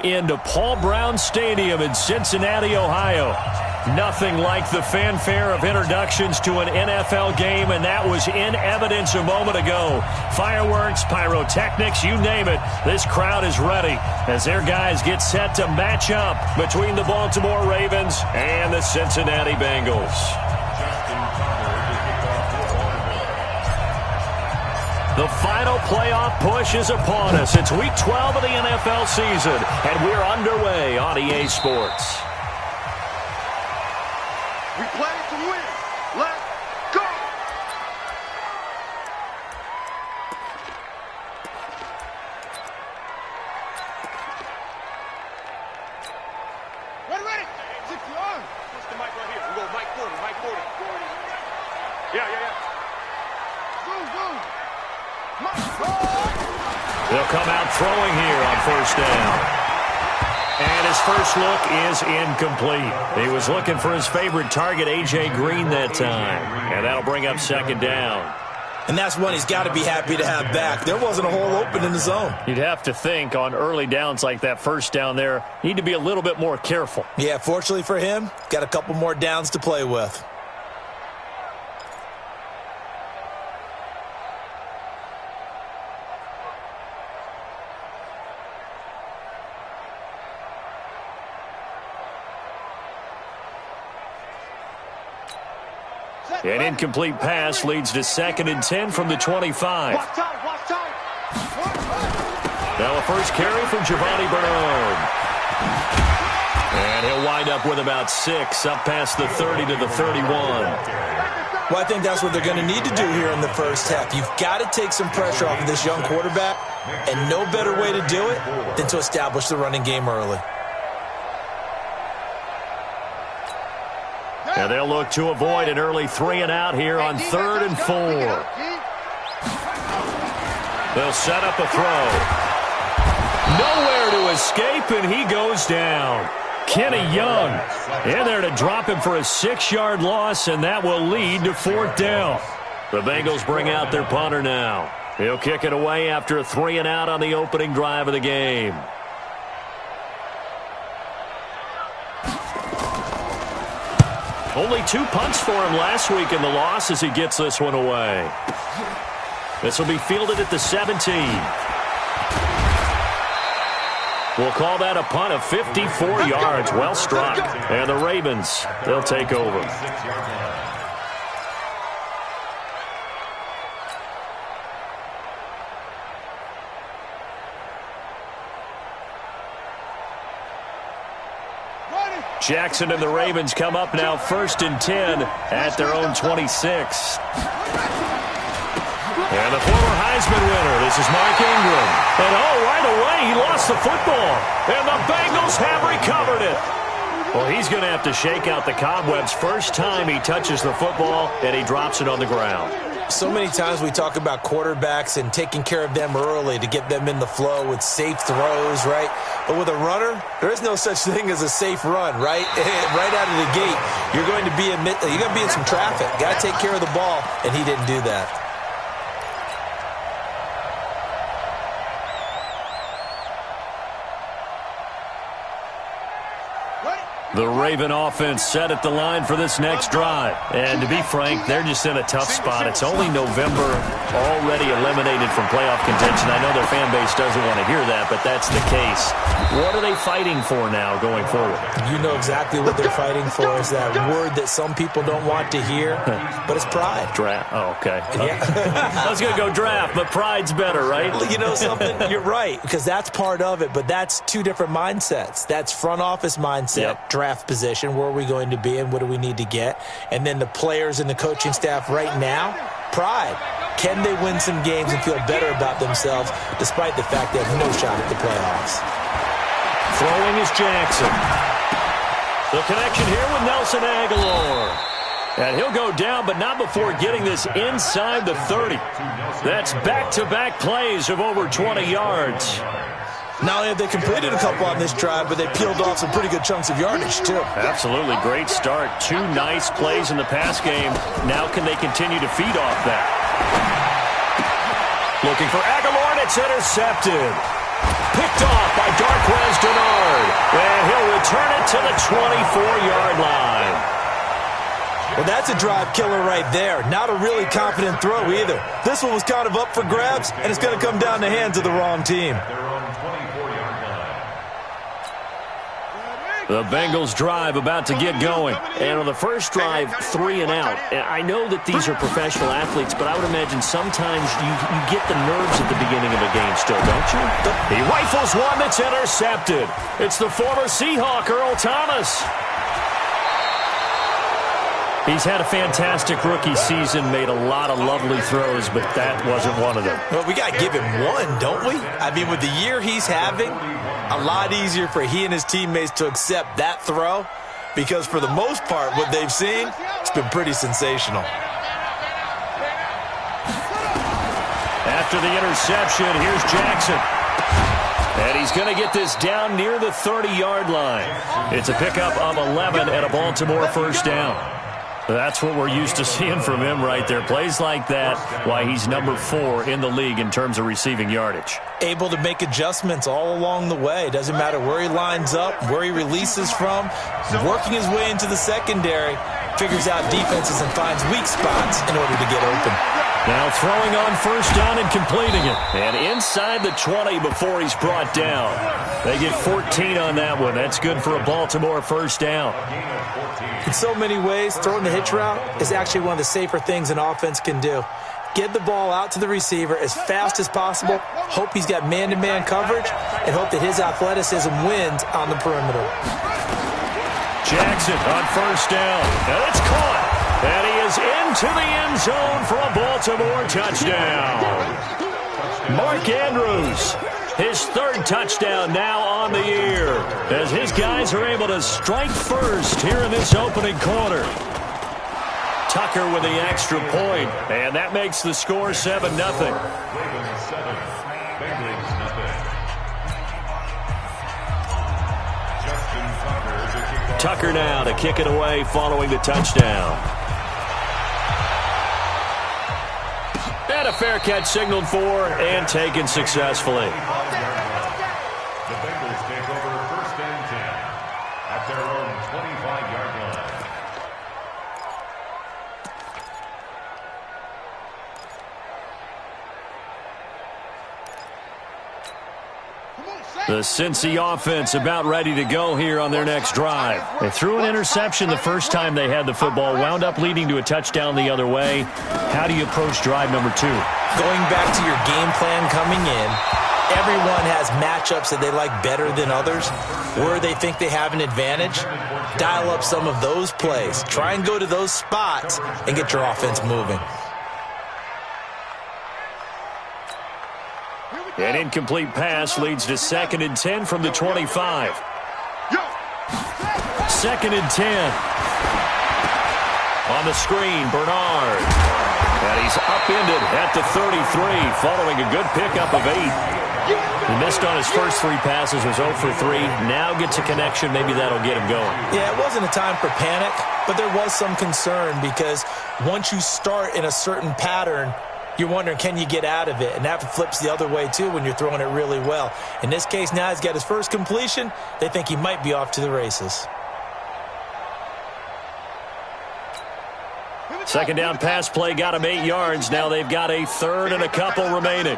Into Paul Brown Stadium in Cincinnati, Ohio. Nothing like the fanfare of introductions to an NFL game, and that was in evidence a moment ago. Fireworks, pyrotechnics, you name it. This crowd is ready as their guys get set to match up between the Baltimore Ravens and the Cincinnati Bengals. The final playoff push is upon us. It's Week 12 of the NFL season, and we're underway on EA Sports. We play to win. Let's go! Ready. 60 on. Push the mic right here. We go Mike 40. Yeah. Zoom. They'll come out throwing here on first down. And his first look is incomplete. He was looking for his favorite target, A.J. Green, that time. And that'll bring up second down. And that's one he's got to be happy to have back. There wasn't a hole open in the zone. You'd have to think on early downs like that first down there, need to be a little bit more careful. Yeah, fortunately for him, got a couple more downs to play with. An incomplete pass leads to 2nd and 10 from the 25. Watch out. Now a first carry from Giovanni Bernard. And he'll wind up with about 6 up past the 30 to the 31. Well, I think that's what they're going to need to do here in the first half. You've got to take some pressure off of this young quarterback, and no better way to do it than to establish the running game early. Now they'll look to avoid an early 3-and-out here on 3rd and 4. They'll set up a throw. Nowhere to escape, and he goes down. Kenny Young in there to drop him for a 6-yard loss, and that will lead to 4th down. The Bengals bring out their punter now. He'll kick it away after a 3-and-out on the opening drive of the game. Only 2 punts for him last week in the loss as he gets this one away. This will be fielded at the 17. We'll call that a punt of 54 yards. Well struck. And the Ravens, they'll take over. Jackson and the Ravens come up now 1st and 10 at their own 26. And the former Heisman winner, this is Mark Ingram. And right away he lost the football. And the Bengals have recovered it. Well, he's going to have to shake out the cobwebs first time he touches the football, and he drops it on the ground. So many times we talk about quarterbacks and taking care of them early to get them in the flow with safe throws, right? But with a runner, there is no such thing as a safe run, right? Right out of the gate, you're going to be in some traffic. Got to take care of the ball, and he didn't do that. The Raven offense set at the line for this next drive. And to be frank, they're just in a tough spot. It's only November, already eliminated from playoff contention. I know their fan base doesn't want to hear that, but that's the case. What are they fighting for now going forward? You know exactly what they're fighting for is that word that some people don't want to hear, but it's pride. Draft. Oh, okay. Yeah. I was going to go draft, but pride's better, right? You know something? You're right, because that's part of it, but that's 2 different mindsets. That's front office mindset, draft position, where are we going to be and what do we need to get? And then the players and the coaching staff right now, pride. Can they win some games and feel better about themselves despite the fact they have no shot at the playoffs? Throwing is Jackson. The connection here with Nelson Aguilar. And he'll go down, but not before getting this inside the 30. That's back-to-back plays of over 20 yards. Not only have they completed a couple on this drive, but they peeled off some pretty good chunks of yardage, too. Absolutely. Great start. 2 nice plays in the pass game. Now can they continue to feed off that? Looking for Aguilar, and it's intercepted. picked off by Darquez Denard. And he'll return it to the 24-yard line. Well, that's a drive killer right there. Not a really confident throw either. This one was kind of up for grabs, and it's going to come down the hands of the wrong team. The Bengals drive about to get going. And on the first drive, 3 and out. And I know that these are professional athletes, but I would imagine sometimes you get the nerves at the beginning of a game still, don't you? He rifles one that's intercepted. It's the former Seahawk, Earl Thomas. He's had a fantastic rookie season, made a lot of lovely throws, but that wasn't one of them. Well, we got to give him one, don't we? I mean, with the year he's having, a lot easier for he and his teammates to accept that throw because for the most part, what they've seen, it's been pretty sensational. After the interception, here's Jackson. And he's going to get this down near the 30-yard line. It's a pickup of 11 and a Baltimore first down. That's what we're used to seeing from him right there. Plays like that, why he's number 4 in the league in terms of receiving yardage. Able to make adjustments all along the way. Doesn't matter where he lines up, where he releases from. Working his way into the secondary, figures out defenses and finds weak spots in order to get open. Now throwing on first down and completing it. And inside the 20 before he's brought down. They get 14 on that one. That's good for a Baltimore first down. In so many ways, throwing the hitch route is actually one of the safer things an offense can do. Get the ball out to the receiver as fast as possible, hope he's got man-to-man coverage, and hope that his athleticism wins on the perimeter. Jackson on first down, and it's caught. And he is into the end zone for a Baltimore touchdown. Mark Andrews, his 3rd touchdown now on the year, as his guys are able to strike first here in this opening quarter. Tucker with the extra point, and that makes the score 7-0. Tucker now to kick it away following the touchdown. And a fair catch signaled for and taken successfully. The Bengals take over 1st and 10 at their own 25-yard line. The Cincy offense about ready to go here on their next drive. They threw an interception the first time they had the football, wound up leading to a touchdown the other way. How do you approach drive number 2? Going back to your game plan coming in, everyone has matchups that they like better than others. Where they think they have an advantage, dial up some of those plays. Try and go to those spots and get your offense moving. An incomplete pass leads to 2nd and 10 from the 25. 2nd and 10. On the screen, Bernard. And he's upended at the 33 following a good pickup of 8. He missed on his first 3 passes, was 0 for 3. Now gets a connection. Maybe that'll get him going. Yeah, it wasn't a time for panic, but there was some concern because once you start in a certain pattern, you're wondering, can you get out of it? And that flips the other way, too, when you're throwing it really well. In this case, now he's got his first completion. They think he might be off to the races. 2nd down pass play got him 8 yards. Now they've got a 3rd and a couple remaining.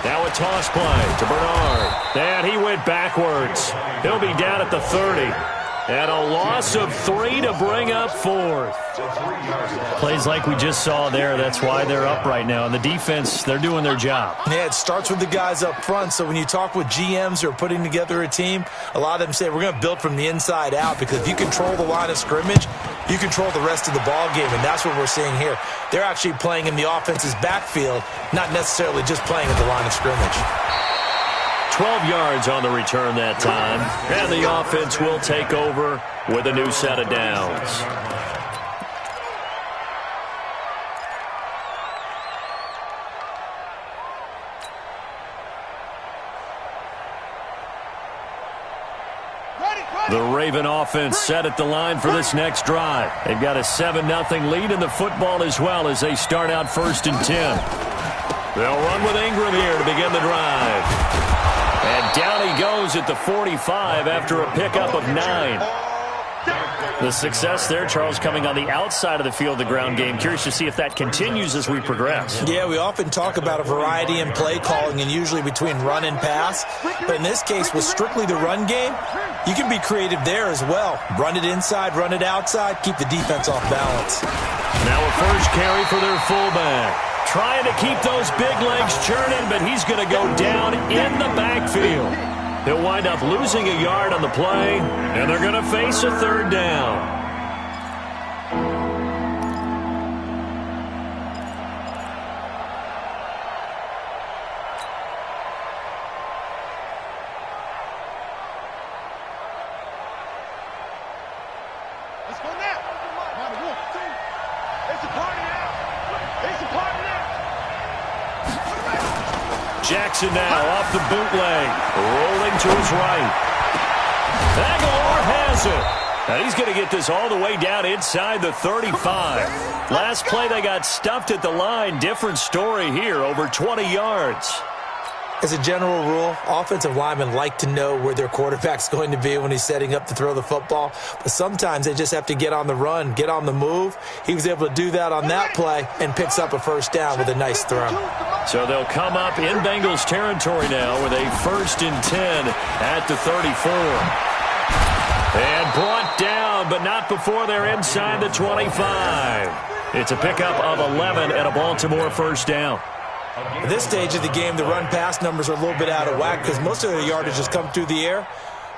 Now a toss play to Bernard. And he went backwards. He'll be down at the 30. And a loss of 3 to bring up 4th. Plays like we just saw there. That's why they're up right now. And the defense, they're doing their job. Yeah, it starts with the guys up front. So when you talk with GMs who are putting together a team, a lot of them say we're going to build from the inside out because if you control the line of scrimmage, you control the rest of the ball game. And that's what we're seeing here. They're actually playing in the offense's backfield, not necessarily just playing at the line of scrimmage. 12 yards on the return that time. And the offense will take over with a new set of downs. The Raven offense set at the line for this next drive. They've got a 7-0 lead in the football as well as they start out 1st and 10. They'll run with Ingram here to begin the drive. And down he goes at the 45 after a pickup of 9. The success there, Charles, coming on the outside of the field, the ground game. Curious to see if that continues as we progress. Yeah, we often talk about a variety in play calling and usually between run and pass. But in this case, with strictly the run game, you can be creative there as well. Run it inside, run it outside, keep the defense off balance. Now a first carry for their fullback. Trying to keep those big legs churning, but he's going to go down in the backfield. He'll wind up losing a yard on the play, and they're going to face a third down. Let's go now. It's a party now. It's a party now. Jackson now off the bootleg, rolling to his right. Aguilar has it. And he's going to get this all the way down inside the 35. Last play they got stuffed at the line. Different story here, over 20 yards. As a general rule, offensive linemen like to know where their quarterback's going to be when he's setting up to throw the football. But sometimes they just have to get on the run, get on the move. He was able to do that on that play and picks up a first down with a nice throw. So they'll come up in Bengals territory now with a 1st and 10 at the 34. And brought down, but not before they're inside the 25. It's a pickup of 11 and a Baltimore first down. At this stage of the game, the run-pass numbers are a little bit out of whack because most of the yardage has come through the air.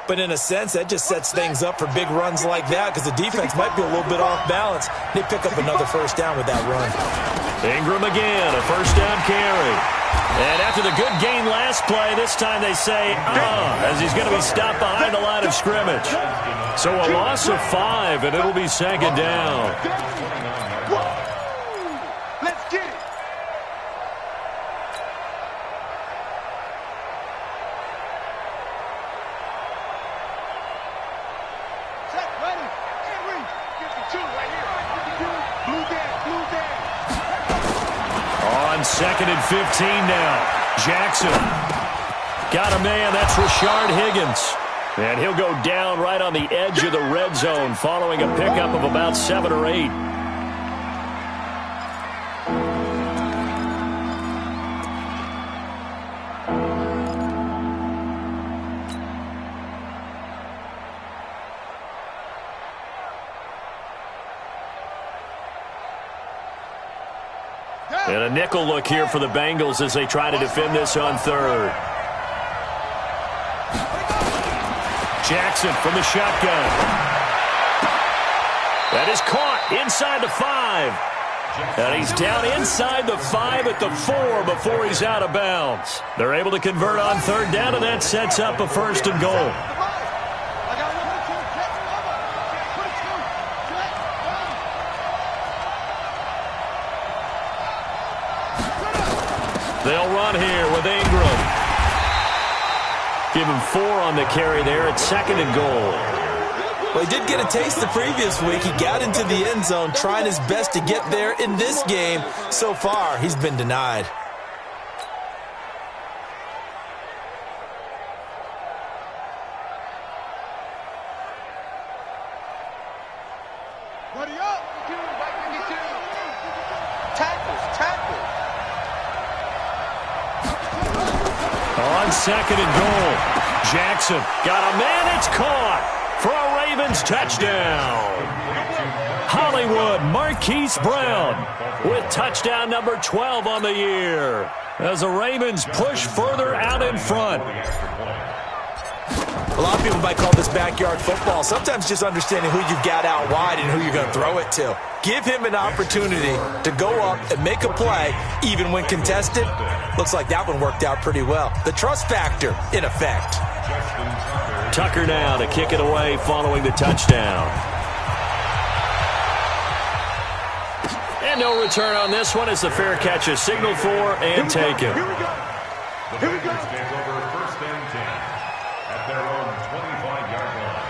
But in a sense, that just sets things up for big runs like that because the defense might be a little bit off balance. They pick up another first down with that run. Ingram again, a first down carry. And after the good gain last play, this time they say, as he's going to be stopped behind the line of scrimmage. So a loss of 5, and it'll be 2nd down. Let's get it. Check, ready. Henry. Get the 2 right here. Blue down. On 2nd and 15 now. Jackson. Got a man. That's Rashard Higgins. And he'll go down right on the edge of the red zone following a pickup of about 7 or 8. And a nickel look here for the Bengals as they try to defend this on 3rd. Jackson from the shotgun. That is caught inside the 5. And he's down inside the 5 at the 4 before he's out of bounds. They're able to convert on 3rd down, and that sets up a 1st and goal. They'll run here with Ingram. Give him 4 on the carry there at 2nd and goal. Well, he did get a taste the previous week. He got into the end zone trying his best to get there in this game. So far, he's been denied. Buddy up. Tackles. On 2nd and goal. Jackson got a man. It's caught for a Ravens touchdown. Hollywood Marquise Brown with touchdown number 12 on the year as the Ravens push further out in front. A lot of people might call this backyard football. Sometimes just understanding who you've got out wide and who you're going to throw it to. Give him an opportunity to go up and make a play, even when contested. Looks like that one worked out pretty well. The trust factor, in effect. Tucker now to kick it away following the touchdown. And no return on this one as the fair catch is signaled for and taken. The Bengals take over 1st and 10 at their own 25-yard line.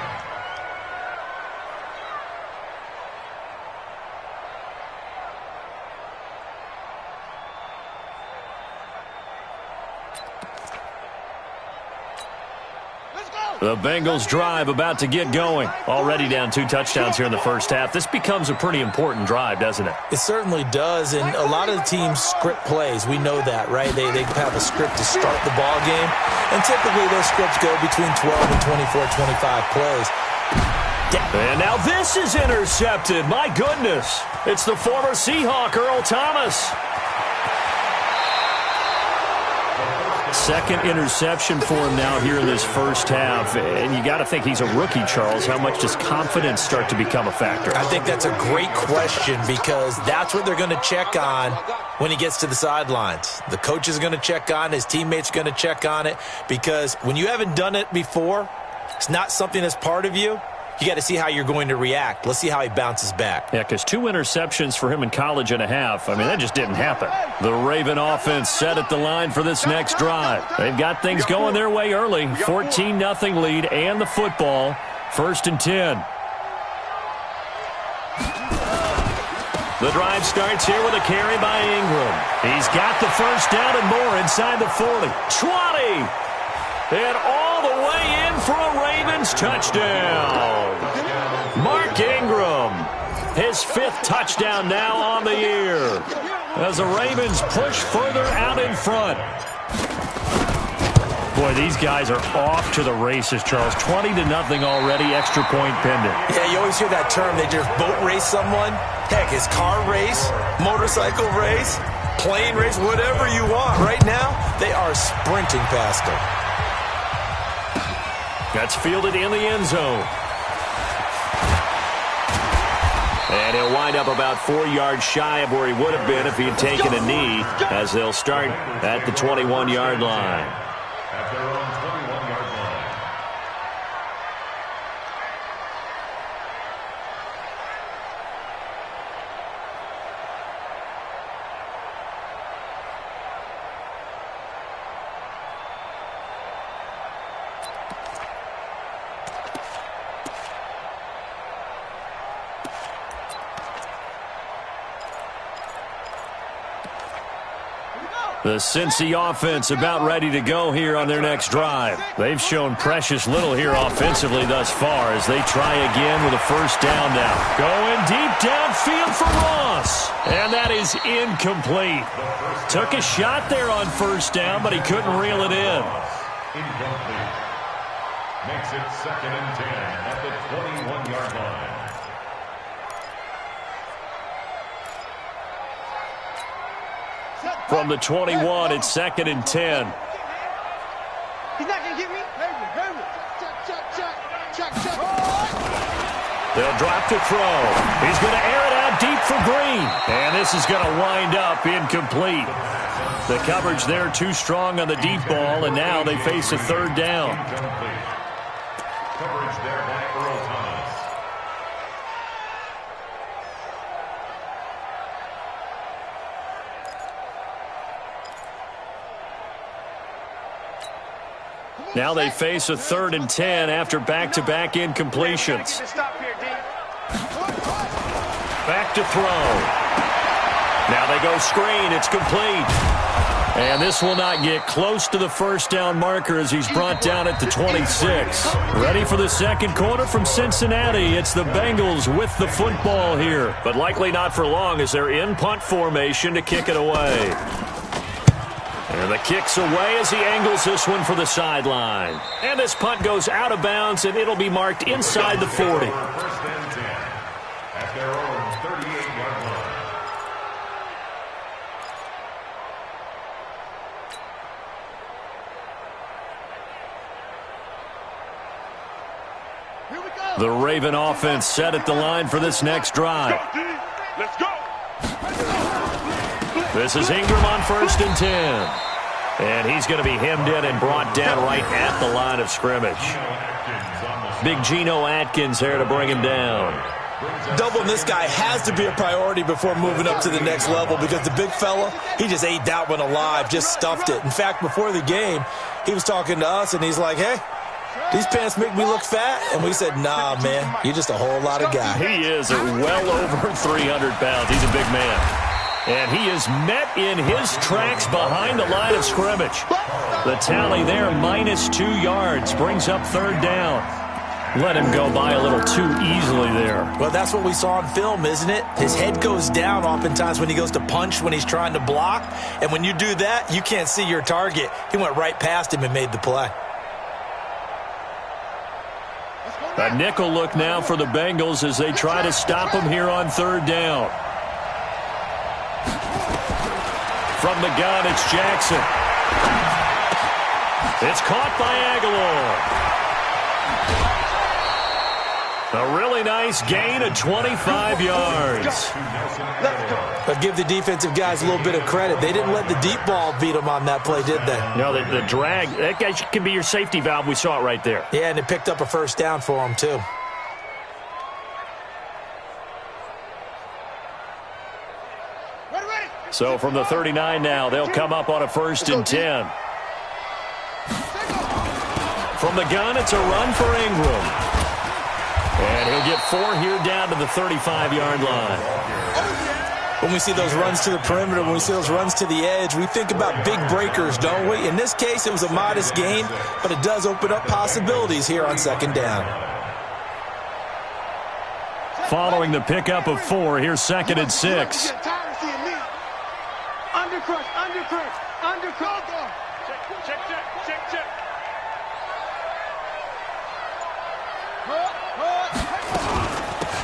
The Bengals drive about to get going. Already down 2 touchdowns here in the first half. This becomes a pretty important drive, doesn't it? It certainly does, and a lot of the teams script plays. We know that, right? They have a script to start the ball game, and typically those scripts go between 12 and 24, 25 plays. And now this is intercepted. My goodness. It's the former Seahawk, Earl Thomas. Second interception for him now here in this first half. And you got to think he's a rookie, Charles. How much does confidence start to become a factor? I think that's a great question because that's what they're going to check on when he gets to the sidelines. The coach is going to check on, his teammates are going to check on it, because when you haven't done it before, it's not something that's part of you. You got to see how you're going to react. Let's see how he bounces back. Yeah, because 2 interceptions for him in college and a half. I mean, that just didn't happen. The Raven offense set at the line for this next drive. They've got things going their way early. 14-0 lead and the football. 1st and 10. The drive starts here with a carry by Ingram. He's got the first down and more inside the 40. 20! And all the way in for a Ravens touchdown. Mark Ingram, his 5th touchdown now on the year, as the Ravens push further out in front. Boy, these guys are off to the races, Charles. 20-0 already, extra point pending. Yeah, you always hear that term. They just boat race someone. Heck, it's car race, motorcycle race, plane race, whatever you want. Right now, they are sprinting past them. That's fielded in the end zone. And he'll wind up about 4 yards shy of where he would have been if he had taken a knee, as they'll start at the 21-yard line. At their own 21-yard line. The Cincy offense about ready to go here on their next drive. They've shown precious little here offensively thus far as they try again with a first down now. Going deep downfield for Ross. And that is incomplete. Took a shot there on first down, but he couldn't reel it in. Incomplete. Makes it 2nd and 10 at the 21-yard line. From the 21, it's 2nd and 10. He's not going to get me. They'll drop to throw. He's going to air it out deep for Green. And this is going to wind up incomplete. The coverage there too strong on the deep ball, and now they face a 3rd down. Incomplete. Coverage there by Earl Thomas. Now they face a 3rd and 10 after back-to-back incompletions. Back to throw. Now they go screen. It's complete. And this will not get close to the first down marker as he's brought down at the 26. Ready for the second quarter from Cincinnati. It's the Bengals with the football here, but likely not for long as they're in punt formation to kick it away. And the kick's away as he angles this one for the sideline. And this punt goes out of bounds, and it'll be marked inside the 40. 1st and 10 at their own 38-yard line. The Raven offense set at the line for this next drive. Let's go. This is Ingram on 1st and 10. And he's going to be hemmed in and brought down right at the line of scrimmage. Big Geno Atkins there to bring him down. Doubling this guy has to be a priority before moving up to the next level because the big fella, he just ate that one alive, just stuffed it. In fact, before the game, he was talking to us, and he's like, hey, these pants make me look fat? And we said, nah, man, you're just a whole lot of guy. He is well over 300 pounds. He's a big man. And he is met in his tracks behind the line of scrimmage. The tally there, -2 yards, brings up third down. Let him go by a little too easily there. Well, that's what we saw on film, isn't it? His head goes down oftentimes when he goes to punch, when he's trying to block. And when you do that, you can't see your target. He went right past him and made the play. A nickel look now for the Bengals as they try to stop him here on third down. From the gun, it's Jackson. It's caught by Aguilar. A really nice gain of 25 yards. But give the defensive guys a little bit of credit. They didn't let the deep ball beat them on that play, did they? No, the drag, that guy can be your safety valve. We saw it right there. Yeah, and it picked up a first down for them, too. So from the 39 now, they'll come up on a 1st and 10. From the gun, it's a run for Ingram. And he'll get 4 here down to the 35-yard line. When we see those runs to the perimeter, when we see those runs to the edge, we think about big breakers, don't we? In this case, it was a modest gain, but it does open up possibilities here on second down. Following the pickup of 4, here's 2nd and 6.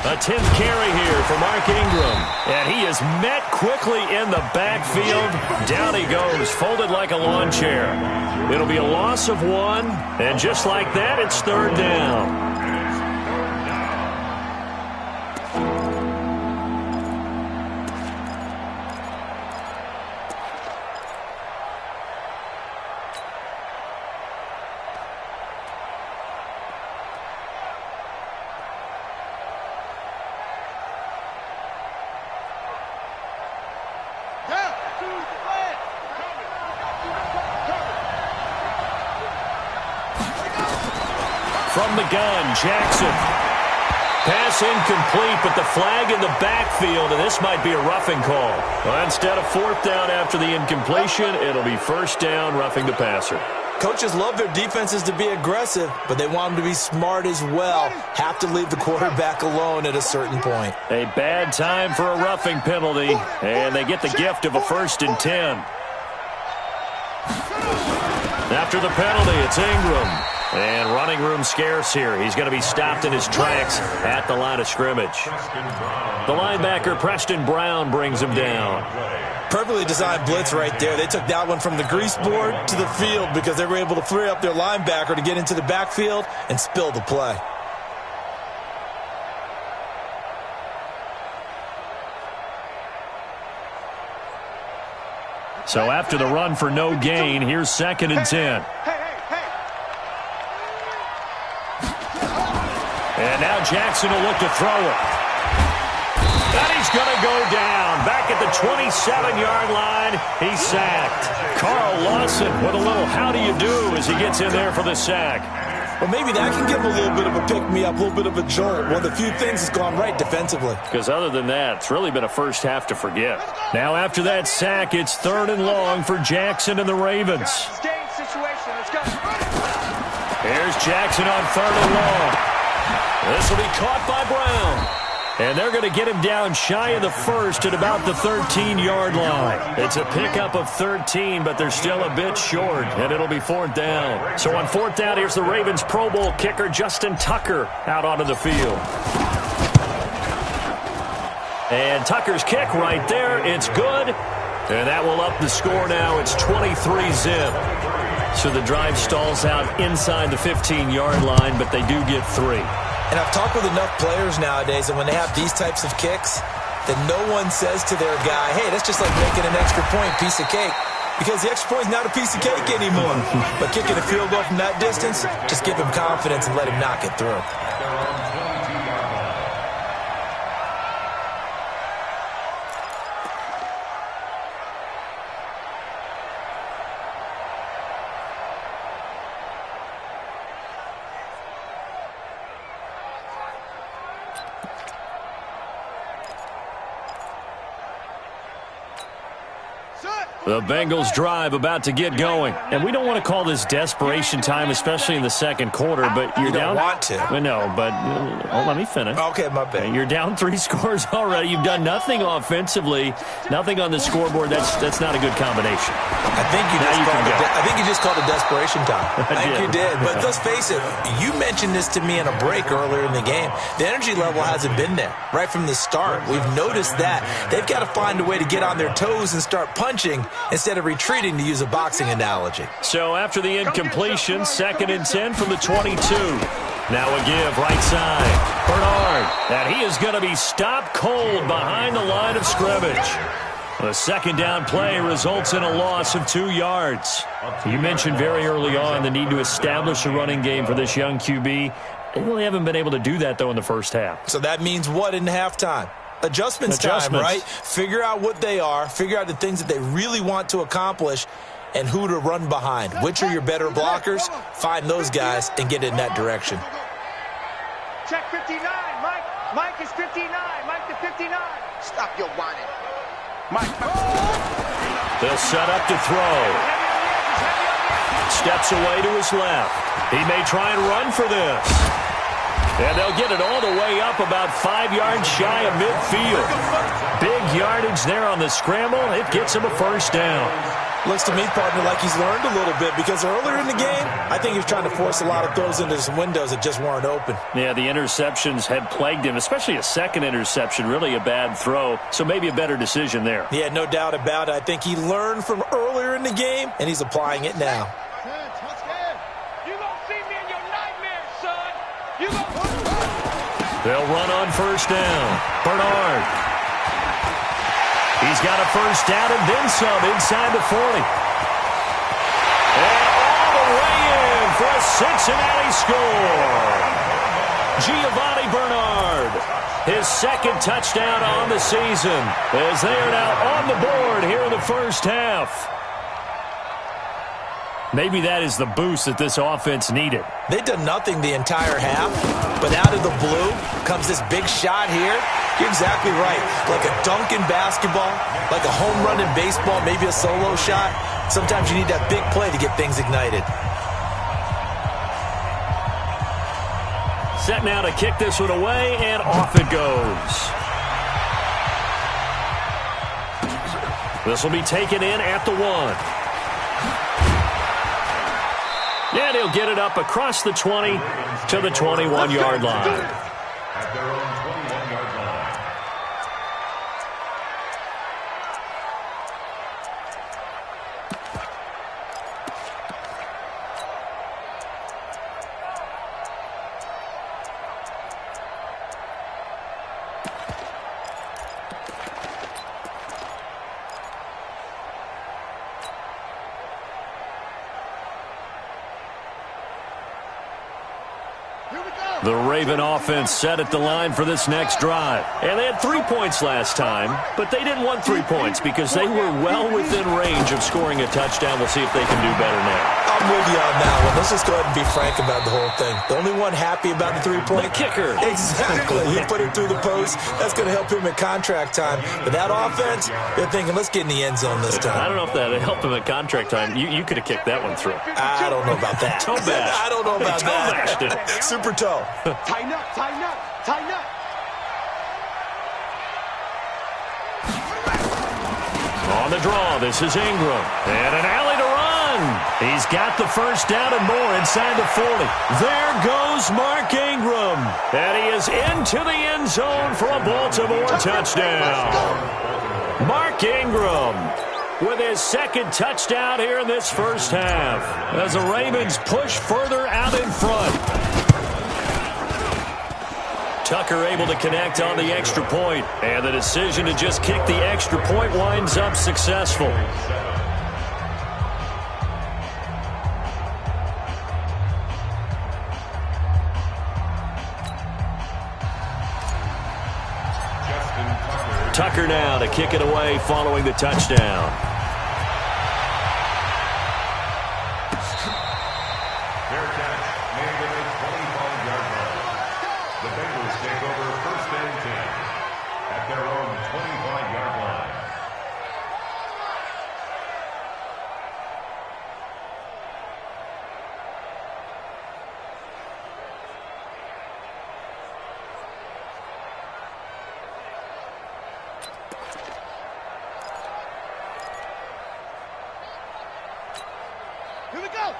A 10th carry here for Mark Ingram. And he is met quickly in the backfield. Down he goes, folded like a lawn chair. It'll be a loss of 1. And just like that, it's third down. From the gun, Jackson. Pass incomplete, but the flag in the backfield, and this might be a roughing call. Well, instead of 4th down after the incompletion, it'll be 1st down, roughing the passer. Coaches love their defenses to be aggressive, but they want them to be smart as well. Have to leave the quarterback alone at a certain point. A bad time for a roughing penalty, and they get the gift of a 1st and 10. After the penalty, it's Ingram. And running room scarce here. He's going to be stopped in his tracks at the line of scrimmage. The linebacker, Preston Brown, brings him down. Perfectly designed blitz right there. They took that one from the grease board to the field because they were able to free up their linebacker to get into the backfield and spill the play. So after the run for no gain, here's 2nd and 10. And now Jackson will look to throw it. And he's going to go down. Back at the 27-yard line, he's sacked. Carl Lawson with a little how do you do as he gets in there for the sack. Well, maybe that can give him a little bit of a pick-me-up, a little bit of a jolt. One of the few things that's gone right defensively. Because other than that, it's really been a first half to forget. Now after that sack, it's 3rd and long for Jackson and the Ravens. Here's Jackson on 3rd and long. This will be caught by Brown. And they're going to get him down shy of the 1st at about the 13-yard line. It's a pickup of 13, but they're still a bit short, and it'll be 4th down. So on 4th down, here's the Ravens Pro Bowl kicker, Justin Tucker, out onto the field. And Tucker's kick right there. It's good. And that will up the score now. It's 23-zip. So the drive stalls out inside the 15-yard line, but they do get 3. And I've talked with enough players nowadays, and when they have these types of kicks, then no one says to their guy, hey, that's just like making an extra point, piece of cake. Because the extra point is not a piece of cake anymore. But kicking a field goal from that distance, just give him confidence and let him knock it through. The Bengals drive about to get going. And we don't want to call this desperation time, especially in the second quarter, but you're down. You don't want to. No, but let me finish. Okay, my bad. You're down 3 scores already. You've done nothing offensively, nothing on the scoreboard. That's not a good combination. I think you just called it desperation time. I think you did. But let's face it, you mentioned this to me in a break earlier in the game. The energy level hasn't been there right from the start. We've noticed that. They've got to find a way to get on their toes and start punching instead of retreating, to use a boxing analogy. So after the incompletion, 2nd and 10 from the 22. Now a give right side. Bernard. And he is going to be stopped cold behind the line of scrimmage. The second down play results in a loss of 2 yards. You mentioned very early on the need to establish a running game for this young QB. They really haven't been able to do that, though, in the first half. So that means what in halftime? Adjustments time, right? Figure out what they are, figure out the things that they really want to accomplish, and who to run behind. Which are your better blockers? Find those guys and get in that direction. Check 59, Mike. Mike is 59. Mike to 59. Stop your whining. Mike. They'll set up to throw. Steps away to his left. He may try and run for this. And they'll get it all the way up about 5 yards shy of midfield. Big yardage there on the scramble. It gets him a first down. Looks to me, partner, like he's learned a little bit, because earlier in the game, I think he was trying to force a lot of throws into some windows that just weren't open. Yeah, the interceptions had plagued him, especially a second interception, really a bad throw, so maybe a better decision there. Yeah, no doubt about it. I think he learned from earlier in the game, and he's applying it now. You gonna see me in your nightmares, son. You gonna... They'll run on first down. Bernard. He's got a first down and then some inside the 40. And all the way in for a Cincinnati score. Giovanni Bernard, his 2nd touchdown on the season, as they are now on the board here in the first half. Maybe that is the boost that this offense needed. They've done nothing the entire half, but out of the blue comes this big shot here. You're exactly right. Like a dunk in basketball, like a home run in baseball, maybe a solo shot. Sometimes you need that big play to get things ignited. Set now to kick this one away, and off it goes. This will be taken in at the 1. And he'll get it up across the 20 to the 21-yard line. At their own 21-yard line. The Raven offense set at the line for this next drive. And they had 3 points last time, but they didn't want 3 points because they were well within range of scoring a touchdown. We'll see if they can do better now. I'm with you on that one. Let's just go ahead and be frank about the whole thing. The only one happy about the 3-point? The kicker. Exactly. He put it through the post. That's going to help him at contract time. But that offense, they're thinking, let's get in the end zone this time. I don't know if that helped him at contract time. You could have kicked that one through. I don't know about that. Toe bash. I don't know about Toe bashed that. it. Super toe. Tighten up, tighten up, tighten up. On the draw, this is Ingram. And an alley to run. He's got the first down and more inside the 40. There goes Mark Ingram. And he is into the end zone for a Baltimore touchdown. Mark Ingram with his 2nd touchdown here in this first half, as the Ravens push further out in front. Tucker able to connect on the extra point, and the decision to just kick the extra point winds up successful. Tucker now to kick it away following the touchdown. Fair catch made at the 25-yard line. The Bengals take over 1st and 10 at their own 25-yard line.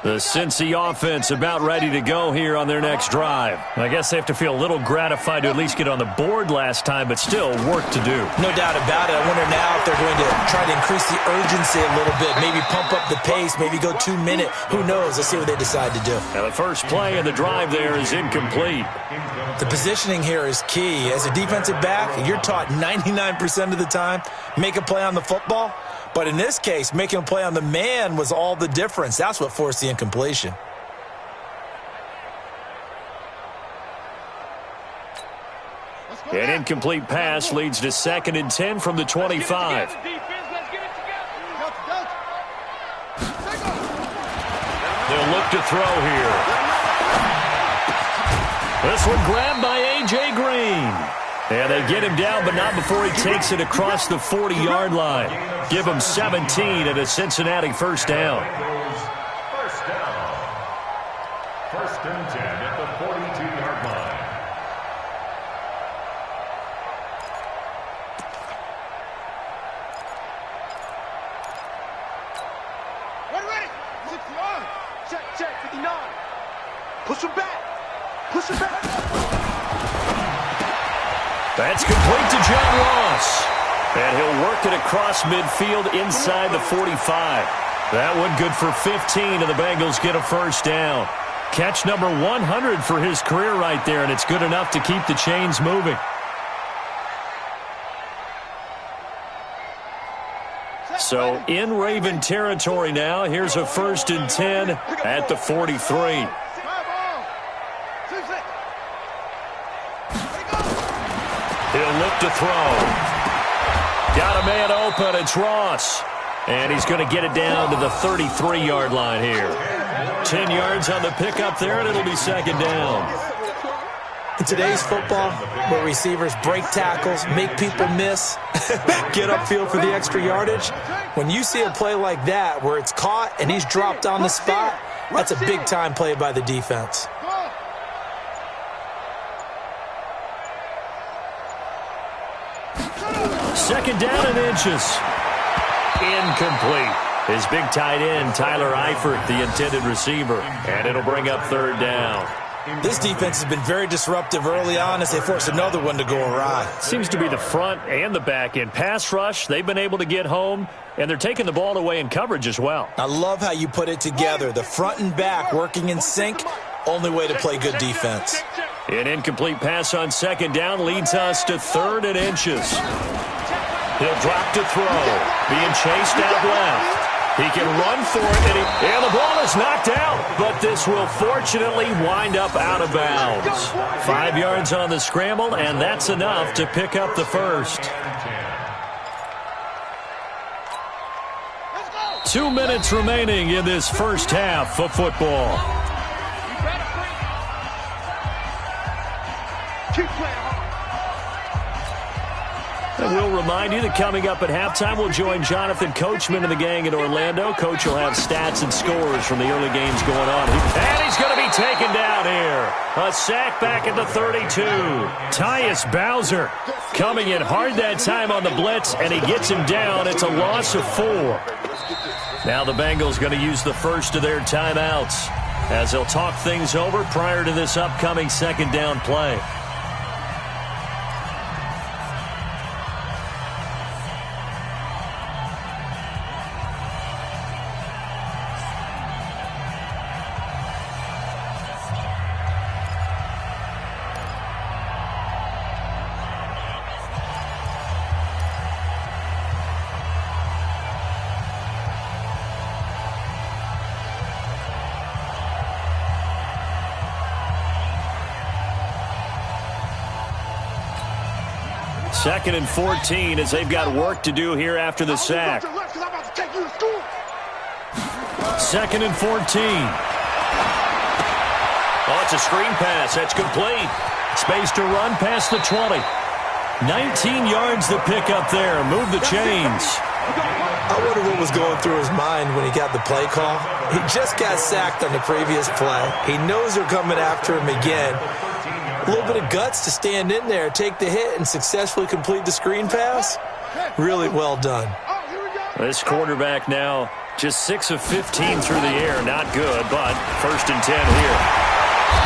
The Cincy offense about ready to go here on their next drive. I guess they have to feel a little gratified to at least get on the board last time, but still work to do. No doubt about it. I wonder now if they're going to try to increase the urgency a little bit, maybe pump up the pace, maybe go 2 minute. Who knows? Let's see what they decide to do. Now the first play of the drive there is incomplete. The positioning here is key. As a defensive back, you're taught 99% of the time, make a play on the football. But in this case, making a play on the man was all the difference. That's what forced the incompletion. An incomplete pass leads to 2nd and 10 from the 25. They'll look to throw here. This one grabbed by A.J. Green. And they get him down, but not before he takes it across the 40-yard line. Give him 17 and a Cincinnati first down. First down. 1st and 10 at the 42-yard line. Ready. 60-yard. Check, 59. Push him back. That's complete to John Ross. And he'll work it across midfield inside the 45. That one good for 15, and the Bengals get a first down. Catch number 100 for his career right there, and it's good enough to keep the chains moving. So in Raven territory now, here's a 1st and 10 at the 43. He'll look to throw. Got a man open. It's Ross. And he's going to get it down to the 33-yard line here. 10 yards on the pickup there, and it'll be 2nd down. In today's football, where receivers break tackles, make people miss, get upfield for the extra yardage, when you see a play like that where it's caught and he's dropped on the spot, that's a big-time play by the defense. Second down and inches. Incomplete. His big tight end, Tyler Eifert, the intended receiver. And it'll bring up 3rd down. This defense has been very disruptive early on as they force another one to go awry. Seems to be the front and the back end. Pass rush, they've been able to get home, and they're taking the ball away in coverage as well. I love how you put it together. The front and back working in sync, only way to play good defense. An incomplete pass on 2nd down leads us to 3rd and inches. He'll drop to throw. Being chased out left. He can run for it, and the ball is knocked out. But this will fortunately wind up out of bounds. 5 yards on the scramble, and that's enough to pick up the first. 2 minutes remaining in this first half of football. And we'll remind you that coming up at halftime, we'll join Jonathan Coachman and the gang in Orlando. Coach will have stats and scores from the early games going on. And he's going to be taken down here. A sack back at the 32. Tyus Bowser coming in hard that time on the blitz, and he gets him down. It's a loss of 4. Now the Bengals going to use the first of their timeouts as they'll talk things over prior to this upcoming 2nd down play. Second and 14 as they've got work to do here after the sack. 2nd and 14. Oh, it's a screen pass. That's complete. Space to run past the 20. 19 yards the pickup there. Move the chains. I wonder what was going through his mind when he got the play call. He just got sacked on the previous play. He knows they're coming after him again. A little bit of guts to stand in there, take the hit, and successfully complete the screen pass. Really well done. This quarterback now Just 6 of 15 through the air. Not good, but 1st and 10 here.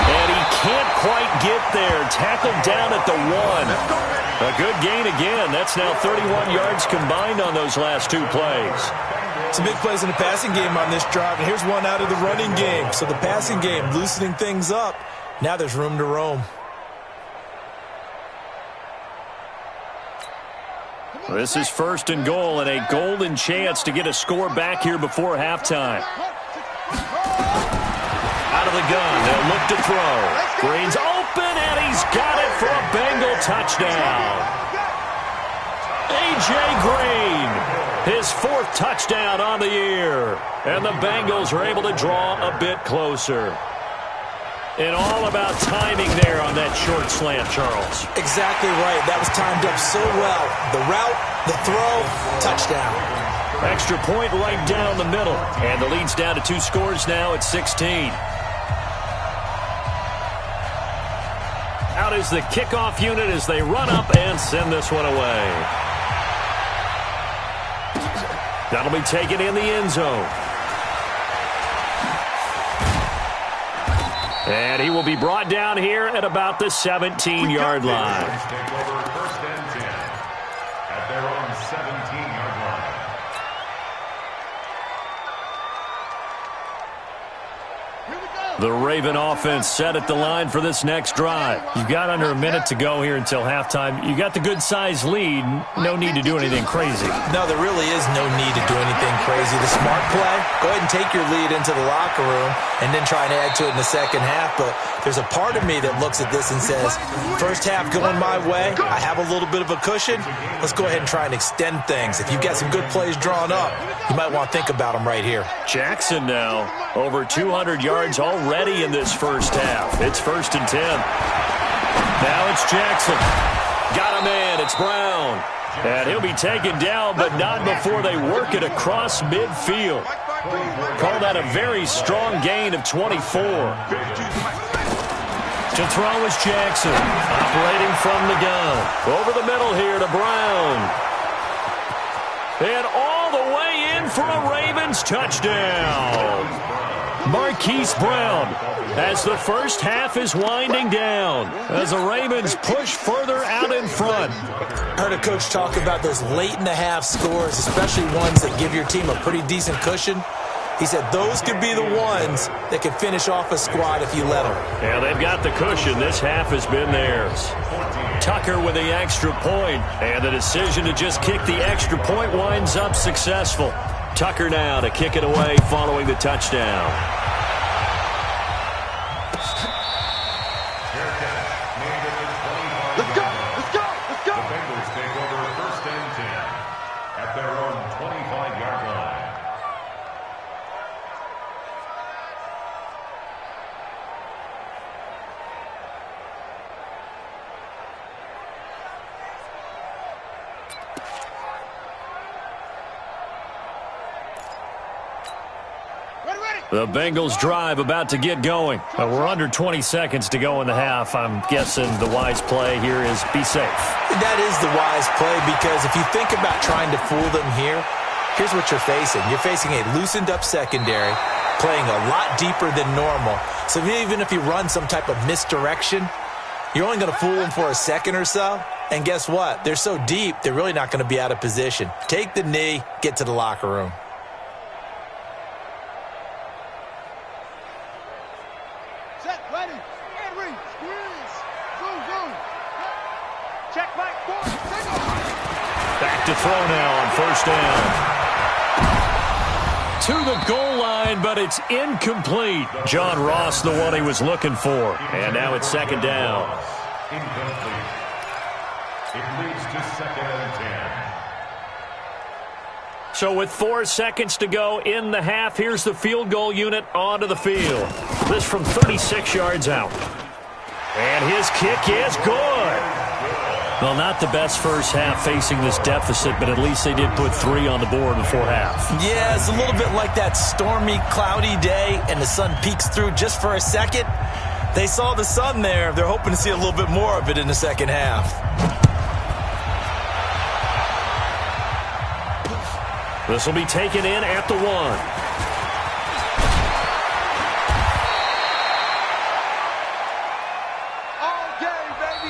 And he can't quite get there. Tackled down at the 1. A good gain again. That's now 31 yards combined on those last 2 plays. Some big plays in the passing game on this drive, and here's one out of the running game. So the passing game loosening things up. Now there's room to roam. This is 1st and goal and a golden chance to get a score back here before halftime. Out of the gun, they'll look to throw. Green's open, and he's got it for a Bengal touchdown. A.J. Green, his 4th touchdown on the year. And the Bengals are able to draw a bit closer. And all about timing there on that short slant, Charles. Exactly right. That was timed up so well. The route, the throw, touchdown. Extra point right down the middle. And the lead's down to 2 scores now at 16. Out is the kickoff unit as they run up and send this one away. That'll be taken in the end zone. And he will be brought down here at about the 17-yard line. Take over 1st and 10 at their own 17-yard line. The Raven offense set at the line for this next drive. You've got under a minute to go here until halftime. You got the good-sized lead. No need to do anything crazy. No, there really is no need to do anything crazy. The smart play, go ahead and take your lead into the locker room and then try and add to it in the second half. But there's a part of me that looks at this and says, first half going my way, I have a little bit of a cushion. Let's go ahead and try and extend things. If you've got some good plays drawn up, you might want to think about them right here. Jackson now over 200 yards already in this first half. It's 1st and 10. Now it's Jackson. Got him in. It's Brown. And he'll be taken down, but not before they work it across midfield. Call that a very strong gain of 24. To throw is Jackson. Operating from the gun. Over the middle here to Brown. And all the way in for a Ravens touchdown. Marquise Brown as the first half is winding down as the Ravens push further out in front. I heard a coach talk about those late in the half scores, especially ones that give your team a pretty decent cushion. He said those could be the ones that could finish off a squad if you let them. Yeah, they've got the cushion. This half has been theirs. Tucker with the extra point, and the decision to just kick the extra point winds up successful. Tucker now to kick it away following the touchdown. Let's go! Let's go! Let's go! The Bengals take over 1st and 10 at their own 25-yard line. The Bengals drive about to get going. We're under 20 seconds to go in the half. I'm guessing the wise play here is be safe. That is the wise play, because if you think about trying to fool them here, here's what you're facing. You're facing a loosened up secondary, playing a lot deeper than normal. So even if you run some type of misdirection, you're only going to fool them for a second or so. And guess what? They're so deep, they're really not going to be out of position. Take the knee, get to the locker room. Back to throw now on 1st down. To the goal line, but it's incomplete. John Ross, the one he was looking for. And now it's 2nd down. Incomplete. It leads to 2nd and 10. So with 4 seconds to go in the half, here's the field goal unit onto the field. This from 36 yards out. And his kick is good. Well, not the best first half facing this deficit, but at least they did put 3 on the board before half. Yeah, it's a little bit like that stormy, cloudy day, and the sun peeks through just for a second. They saw the sun there. They're hoping to see a little bit more of it in the second half. This will be taken in at the 1.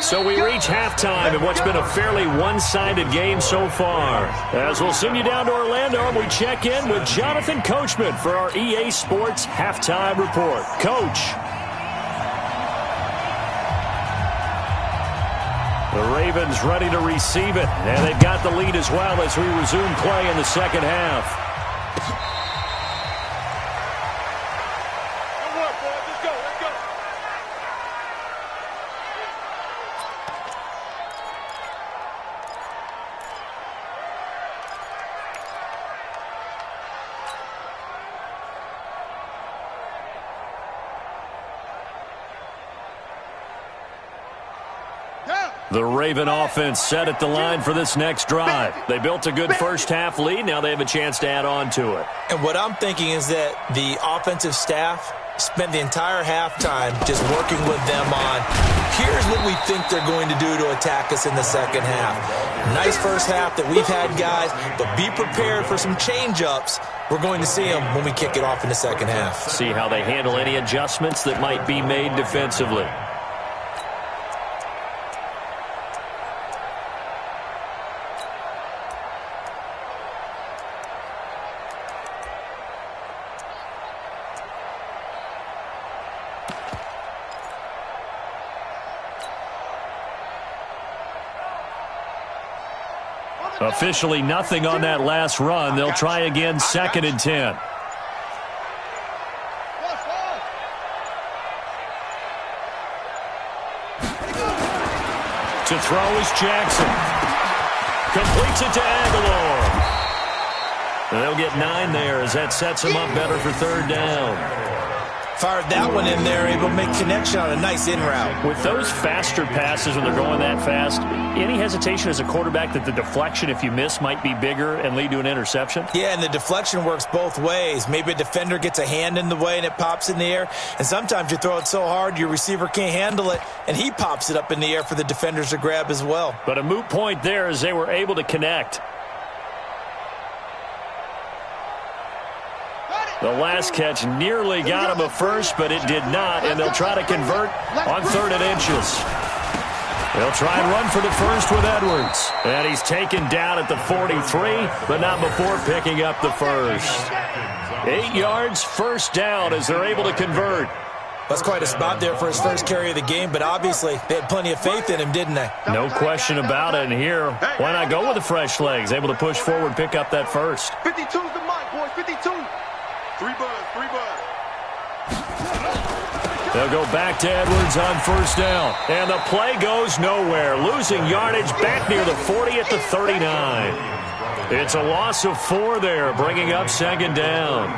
So we reach halftime in what's been a fairly one-sided game so far. As we'll send you down to Orlando, and we check in with Jonathan Coachman for our EA Sports Halftime Report. Coach. The Ravens ready to receive it, and they've got the lead as well as we resume play in the second half. The Raven offense set at the line for this next drive. They built a good first-half lead. Now they have a chance to add on to it. And what I'm thinking is that the offensive staff spent the entire halftime just working with them on, here's what we think they're going to do to attack us in the second half. Nice first half that we've had, guys, but be prepared for some change-ups. We're going to see them when we kick it off in the second half. See how they handle any adjustments that might be made defensively. Officially nothing on that last run. They'll try again, 2nd and 10. To throw is Jackson. Completes it to Aguilar. And they'll get 9 there as that sets them up better for 3rd down. Fired that one in there, able to make connection on a nice in route. With those faster passes when they're going that fast, any hesitation as a quarterback that the deflection, if you miss, might be bigger and lead to an interception? Yeah, and the deflection works both ways. Maybe a defender gets a hand in the way and it pops in the air. And sometimes you throw it so hard your receiver can't handle it, and he pops it up in the air for the defenders to grab as well. But a moot point there as they were able to connect. The last catch nearly got him a first, but it did not, and they'll try to convert on 3rd and inches. They'll try and run for the first with Edwards. And he's taken down at the 43, but not before picking up the first. 8 yards, 1st down as they're able to convert. That's quite a spot there for his first carry of the game, but obviously they had plenty of faith in him, didn't they? No question about it. And here, why not go with the fresh legs? Able to push forward, pick up that first. 52's the mark, boys, 52. 3 buzz. They'll go back to Edwards on 1st down. And the play goes nowhere. Losing yardage back near the 40 at the 39. It's a loss of 4 there, bringing up 2nd down.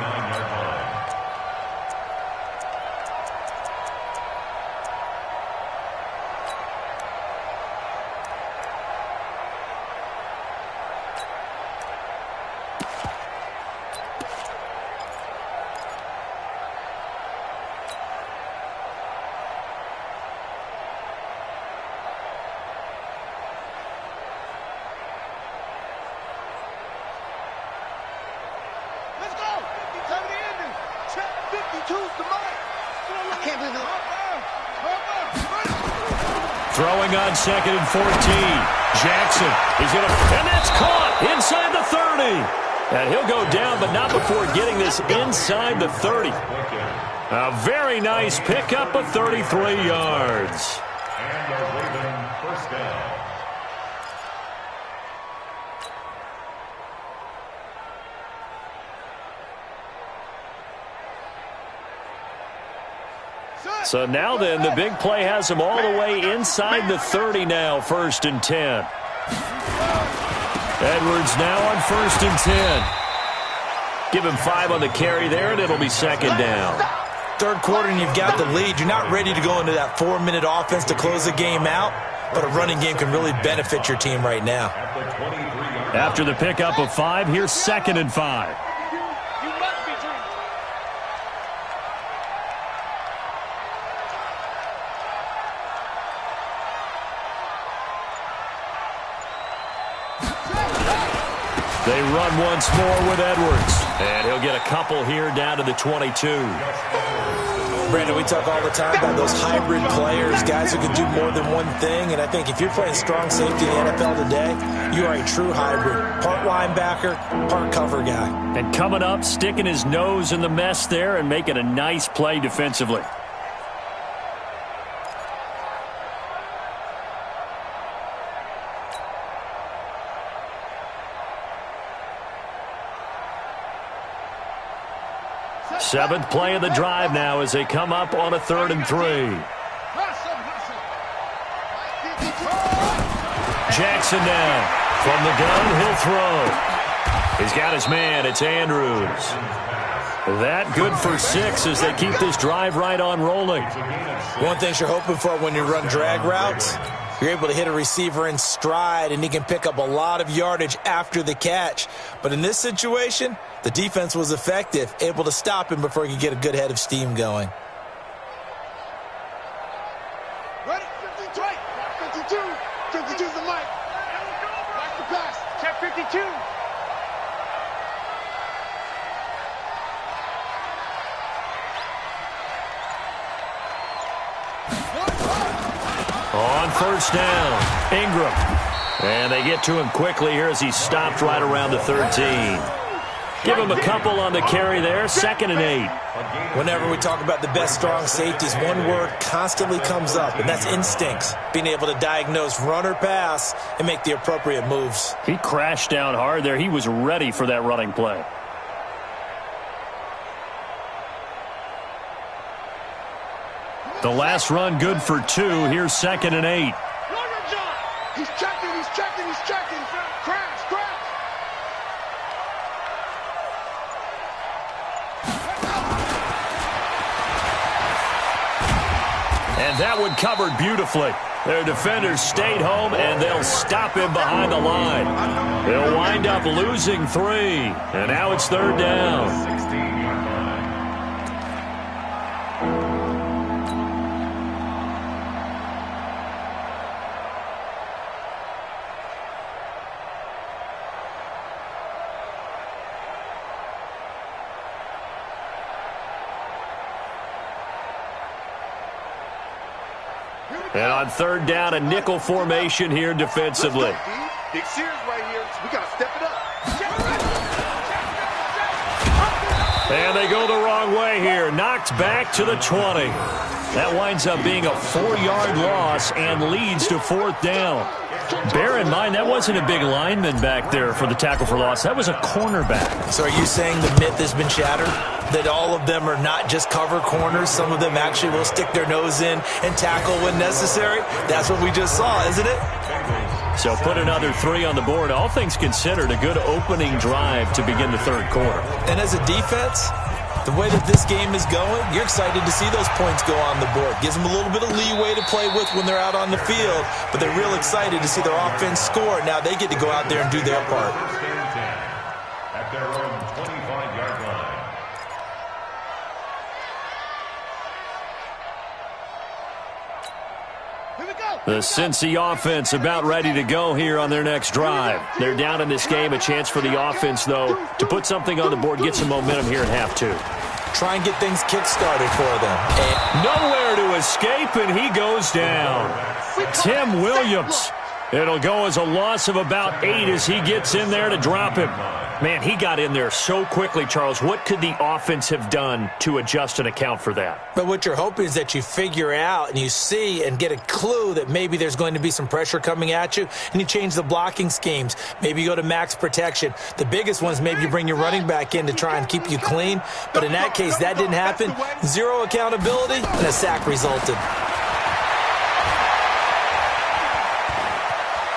Throwing on 2nd and 14. Jackson is going to, and that's caught inside the 30. And he'll go down, but not before getting this inside the 30. A very nice pickup of 33 yards. And a Raven 1st down. So now then, the big play has them all the way inside the 30 now, 1st and 10. Edwards now on 1st and 10. Give him 5 on the carry there, and it'll be 2nd down. 3rd quarter, and you've got the lead. You're not ready to go into that 4-minute offense to close the game out, but a running game can really benefit your team right now. After the pickup of 5, here's 2nd and 5. They run once more with Edwards. And he'll get a couple here down to the 22. Brandon, we talk all the time about those hybrid players, guys who can do more than one thing. And I think if you're playing strong safety in the NFL today, you are a true hybrid. Part linebacker, part cover guy. And coming up, sticking his nose in the mess there and making a nice play defensively. Seventh play of the drive now as they come up on a 3rd and 3. Jackson now. From the gun, he'll throw. He's got his man. It's Andrews. That good for 6 as they keep this drive right on rolling. One thing you're hoping for when you run drag routes, you're able to hit a receiver in stride, and he can pick up a lot of yardage after the catch. But in this situation, the defense was effective, able to stop him before he could get a good head of steam going. Ready? 52. 52's the mic. Back the pass. Check 52. On 1st down, Ingram. And they get to him quickly here as he's stopped right around the 13. Give him a couple on the carry there, 2nd and 8. Whenever we talk about the best strong safeties, one word constantly comes up, and that's instincts. Being able to diagnose run or pass and make the appropriate moves. He crashed down hard there. He was ready for that running play. The last run good for 2. Here's 2nd and 8. He's checking. Crash. And that one covered beautifully. Their defenders stayed home, and they'll stop him behind the line. They'll wind up losing 3. And now it's 3rd down. And on 3rd down, a nickel formation here defensively. Big Sears right here. We got to step it up. And they go the wrong way here. Knocked back to the 20. That winds up being a 4-yard loss and leads to 4th down. Bear in mind, that wasn't a big lineman back there for the tackle for loss. That was a cornerback. So are you saying the myth has been shattered? That all of them are not just cover corners? Some of them actually will stick their nose in and tackle when necessary? That's what we just saw, isn't it? So put another 3 on the board. All things considered, a good opening drive to begin the 3rd quarter. And as a defense, the way that this game is going, you're excited to see those points go on the board. Gives them a little bit of leeway to play with when they're out on the field, but they're real excited to see their offense score. Now they get to go out there and do their part. At their own 25-yard line. The Cincy offense about ready to go here on their next drive. They're down in this game. A chance for the offense, though, to put something on the board, get some momentum here in half 2. Try and get things kick-started for them. And nowhere to escape, and he goes down. Tim Williams. It'll go as a loss of about 8 as he gets in there to drop him. Man, he got in there so quickly, Charles. What could the offense have done to adjust and account for that? But what you're hoping is that you figure out and you see and get a clue that maybe there's going to be some pressure coming at you, and you change the blocking schemes. Maybe you go to max protection. The biggest ones, maybe you bring your running back in to try and keep you clean. But in that case, that didn't happen. 0 accountability, and a sack resulted.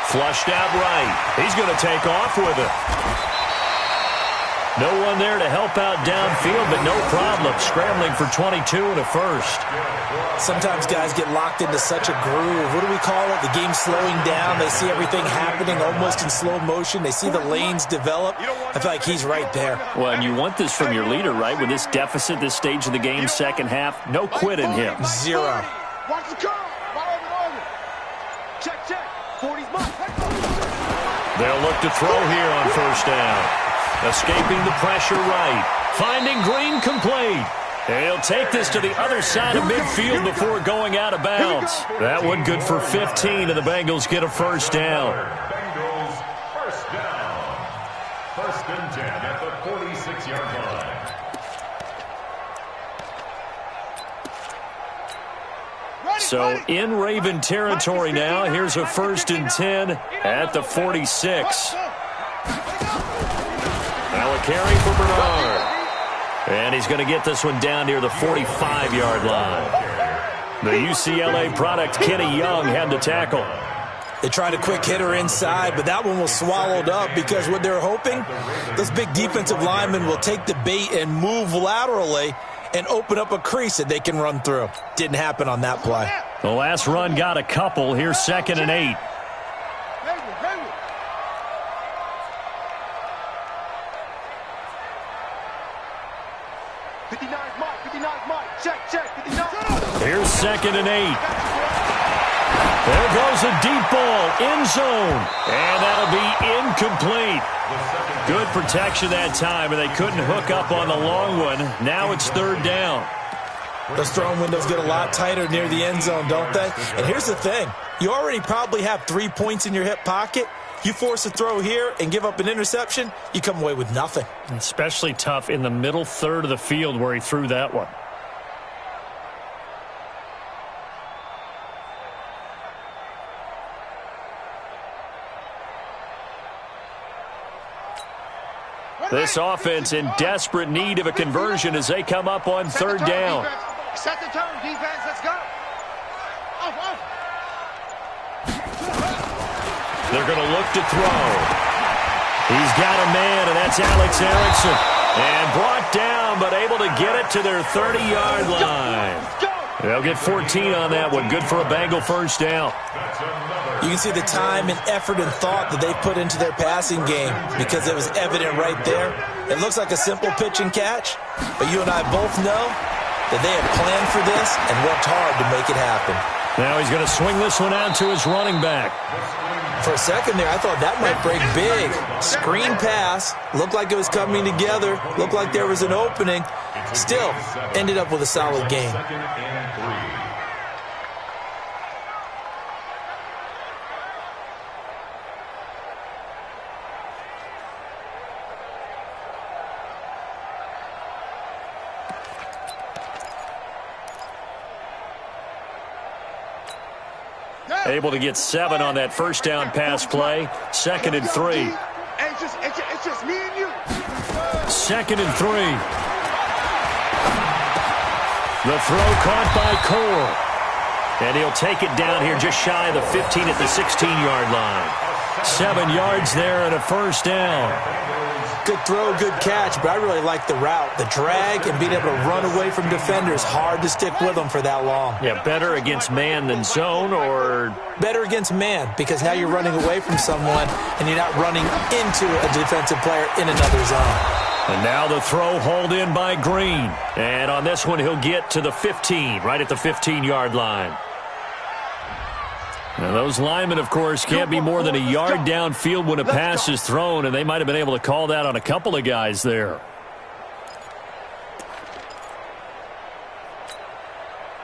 Flushed out right. He's going to take off with it. No one there to help out downfield, but no problem. Scrambling for 22 and a first. Sometimes guys get locked into such a groove. What do we call it? The game's slowing down. They see everything happening almost in slow motion. They see the lanes develop. I feel like he's right there. Well, and you want this from your leader, right? With this deficit, this stage of the game, second half, no quit in him. 0. Watch the curl. Right over. Check. 40's mine. They'll look to throw here on first down. Escaping the pressure right. Finding Green complete. He'll take this to the other side of midfield before going out of bounds. That one good for 15, and the Bengals get a first down. Bengals first down. First and 10 at the 46-yard line. So in Raven territory now. Here's a first and 10 at the 46. Now a carry for Bernard. And he's going to get this one down near the 45-yard line. The UCLA product, Kenny Young, had the tackle. They tried a quick hitter inside, but that one was swallowed up because what they're hoping, those big defensive linemen will take the bait and move laterally and open up a crease that they can run through. Didn't happen on that play. The last run got a couple. Here's 2nd and 8. Here's 2nd and 8. There goes a deep ball, end zone, and that'll be incomplete. Good protection that time, and they couldn't hook up on the long one. Now it's 3rd down. Those throwing windows get a lot tighter near the end zone, don't they? And here's the thing. You already probably have 3 points in your hip pocket. You force a throw here and give up an interception, you come away with nothing. Especially tough in the middle third of the field where he threw that one. This offense in desperate need of a conversion as they come up on 3rd down. Set the tone, defense. Let's go. They're going to look to throw. He's got a man, and that's Alex Erickson. And brought down, but able to get it to their 30-yard line. They'll get 14 on that one. Good for a Bengal first down. You can see the time and effort and thought that they put into their passing game because it was evident right there. It looks like a simple pitch and catch, but you and I both know that they have planned for this and worked hard to make it happen. Now he's going to swing this one out to his running back. For a second there, I thought that might break big. Screen pass. Looked like it was coming together. Looked like there was an opening. Still, ended up with a solid game. Able to get 7 on that first down pass play. 2nd and 3. It's just me and you. 2nd and 3. The throw caught by Cole. And he'll take it down here just shy of the 15 at the 16-yard line. 7 yards there and a first down. Good throw, good catch, but I really like the route. The drag and being able to run away from defenders. Hard to stick with them for that long. Yeah, better against man than zone, or? Better against man, because now you're running away from someone and you're not running into a defensive player in another zone. And now the throw hauled in by Green. And on this one, he'll get to the 15, right at the 15-yard line. Now those linemen, of course, can't be more than a yard downfield when a pass is thrown, and they might have been able to call that on a couple of guys there.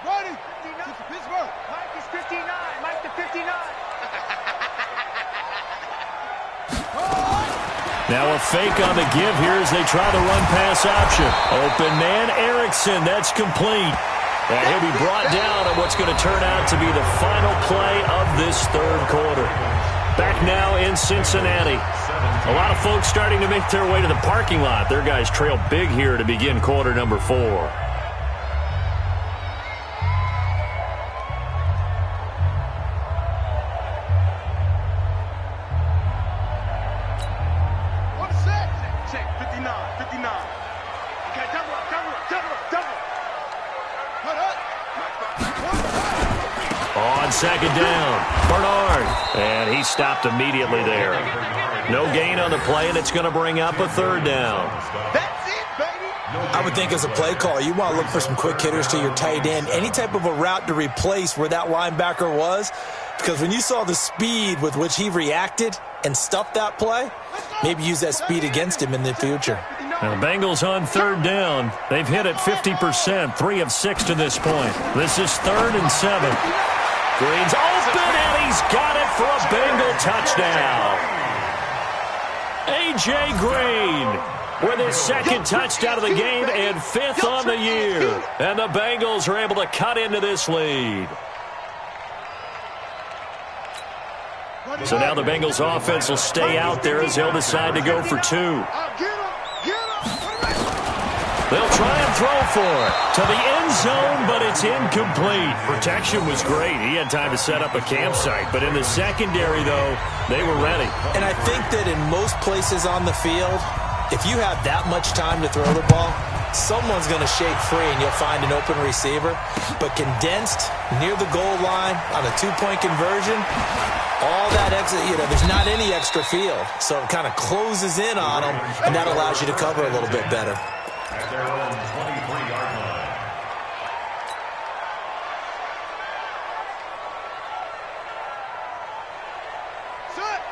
Mike is 59. Mike to 59. Now a fake on the give here as they try the run-pass option. Open man, Erickson. That's complete. And he'll be brought down on what's going to turn out to be the final play of this 3rd quarter. Back now in Cincinnati. A lot of folks starting to make their way to the parking lot. Their guys trail big here to begin quarter number 4. On 2nd down, Bernard. And he stopped immediately there. No gain on the play, and it's going to bring up a 3rd down. That's it, baby. I would think as a play call, you want to look for some quick hitters to your tight end. Any type of a route to replace where that linebacker was. Because when you saw the speed with which he reacted, and stuff that play, maybe use that speed against him in the future. Now the Bengals on third down. They've hit it 50%, 3 of 6 to this point. This is 3rd and 7. Green's open, and he's got it for a Bengal touchdown. A.J. Green with his 2nd touchdown of the game and 5th on the year. And the Bengals are able to cut into this lead. So now the Bengals offense will stay out there as they'll decide to go for 2. They'll try and throw for it to the end zone, but it's incomplete. Protection was great. He had time to set up a campsite. But in the secondary, though, they were ready. And I think that in most places on the field, if you have that much time to throw the ball, someone's going to shake free and you'll find an open receiver. But condensed near the goal line on a 2-point conversion, all that extra, there's not any extra field. So it kind of closes in on them, and that allows you to cover a little bit better. At their own 23-yard line.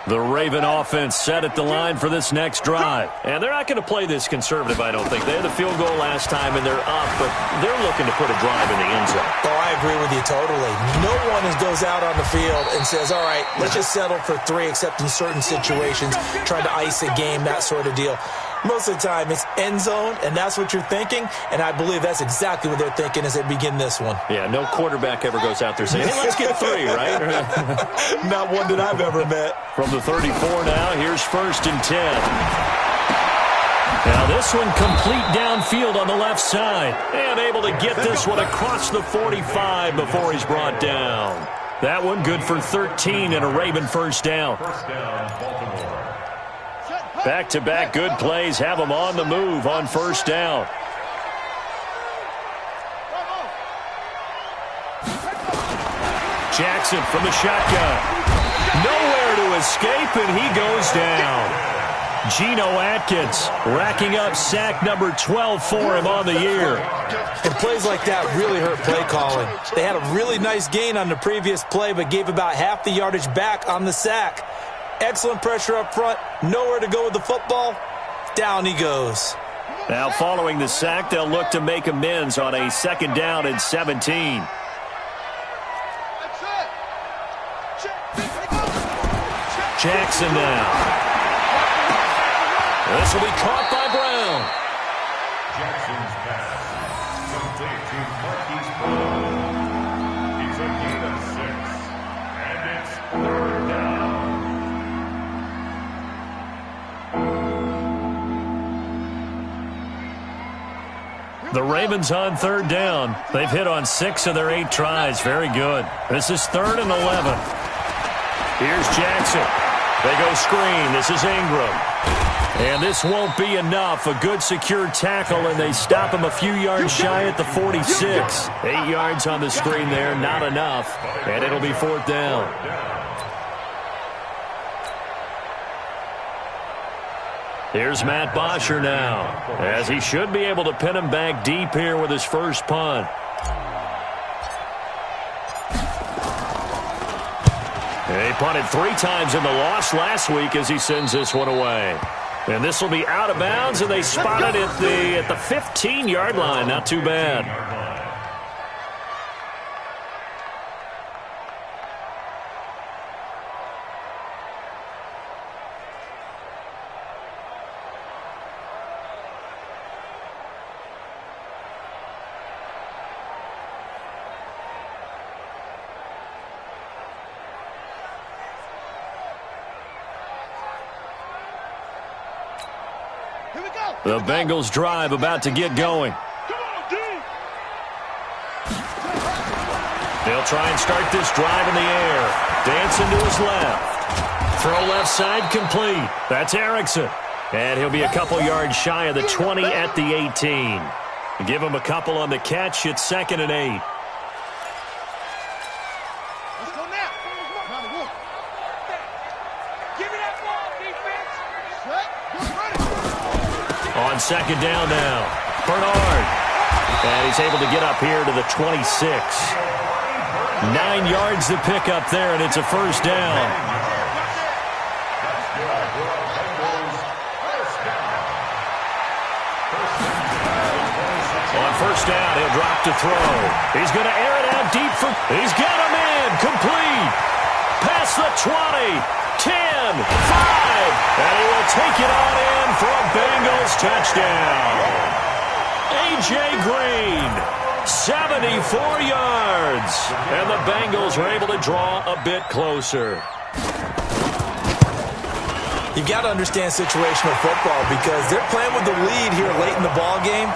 The Raven offense set at the line for this next drive. And they're not going to play this conservative, I don't think. They had the field goal last time, and they're up, but they're looking to put a drive in the end zone. Oh, I agree with you totally. No one goes out on the field and says, all right, let's just settle for 3, except in certain situations, trying to ice a game, that sort of deal. Most of the time, it's end zone, and that's what you're thinking, and I believe that's exactly what they're thinking as they begin this one. Yeah, no quarterback ever goes out there saying, hey, let's get 3, right? Not one that I've ever met. From the 34 now, here's 1st and 10. Now this one complete downfield on the left side, and able to get this one across the 45 before he's brought down. That one good for 13 and a Raven 1st down. First down, Baltimore. Back-to-back good plays have them on the move on 1st down. Jackson from the shotgun. Nowhere to escape, and he goes down. Geno Atkins racking up sack number 12 for him on the year. And plays like that really hurt play calling. They had a really nice gain on the previous play, but gave about half the yardage back on the sack. Excellent pressure up front. Nowhere to go with the football. Down he goes. Now following the sack, they'll look to make amends on a 2nd down and 17. Jackson now. This will be caught by Brown. Jackson's pass. Complete to Marquise Brown. It's a gain of 6. And it's 3rd down. The Ravens on 3rd down. They've hit on 6 of their 8 tries. Very good. This is 3rd and 11. Here's Jackson. They go screen. This is Ingram. And this won't be enough. A good secure tackle, and they stop him a few yards shy at the 46. 8 yards on the screen there. Not enough. And it'll be 4th down. Here's Matt Bosher now, as he should be able to pin him back deep here with his first punt. He punted 3 times in the loss last week as he sends this one away. And this will be out of bounds, and they spot it at the 15-yard line. Not too bad. The Bengals drive about to get going. They'll try and start this drive in the air. Dancing to his left. Throw left side complete. That's Erickson. And he'll be a couple yards shy of the 20 at the 18. Give him a couple on the catch. It's 2nd and 8. On 2nd down now, Bernard. And he's able to get up here to the 26. 9 yards to pick up there, and it's a 1st down. first down. He'll drop to throw. He's going to air it out deep for... He's got him in. Complete. Past the 20. 10. 5. And he will take it on in for a Bengals touchdown. A.J. Green. 74 yards. And the Bengals are able to draw a bit closer. You've got to understand situational football because they're playing with the lead here late in the ball game.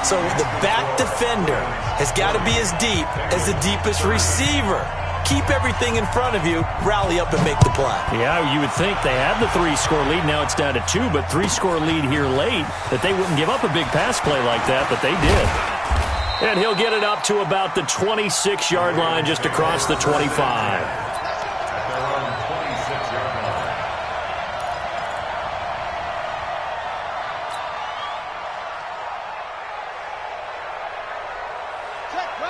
So the back defender has got to be as deep as the deepest receiver. Keep everything in front of you, rally up and make the play. Yeah, you would think they had the 3-score lead. Now it's down to 2, but 3-score lead here late, that they wouldn't give up a big pass play like that, but they did. And he'll get it up to about the 26-yard line, just across the 25.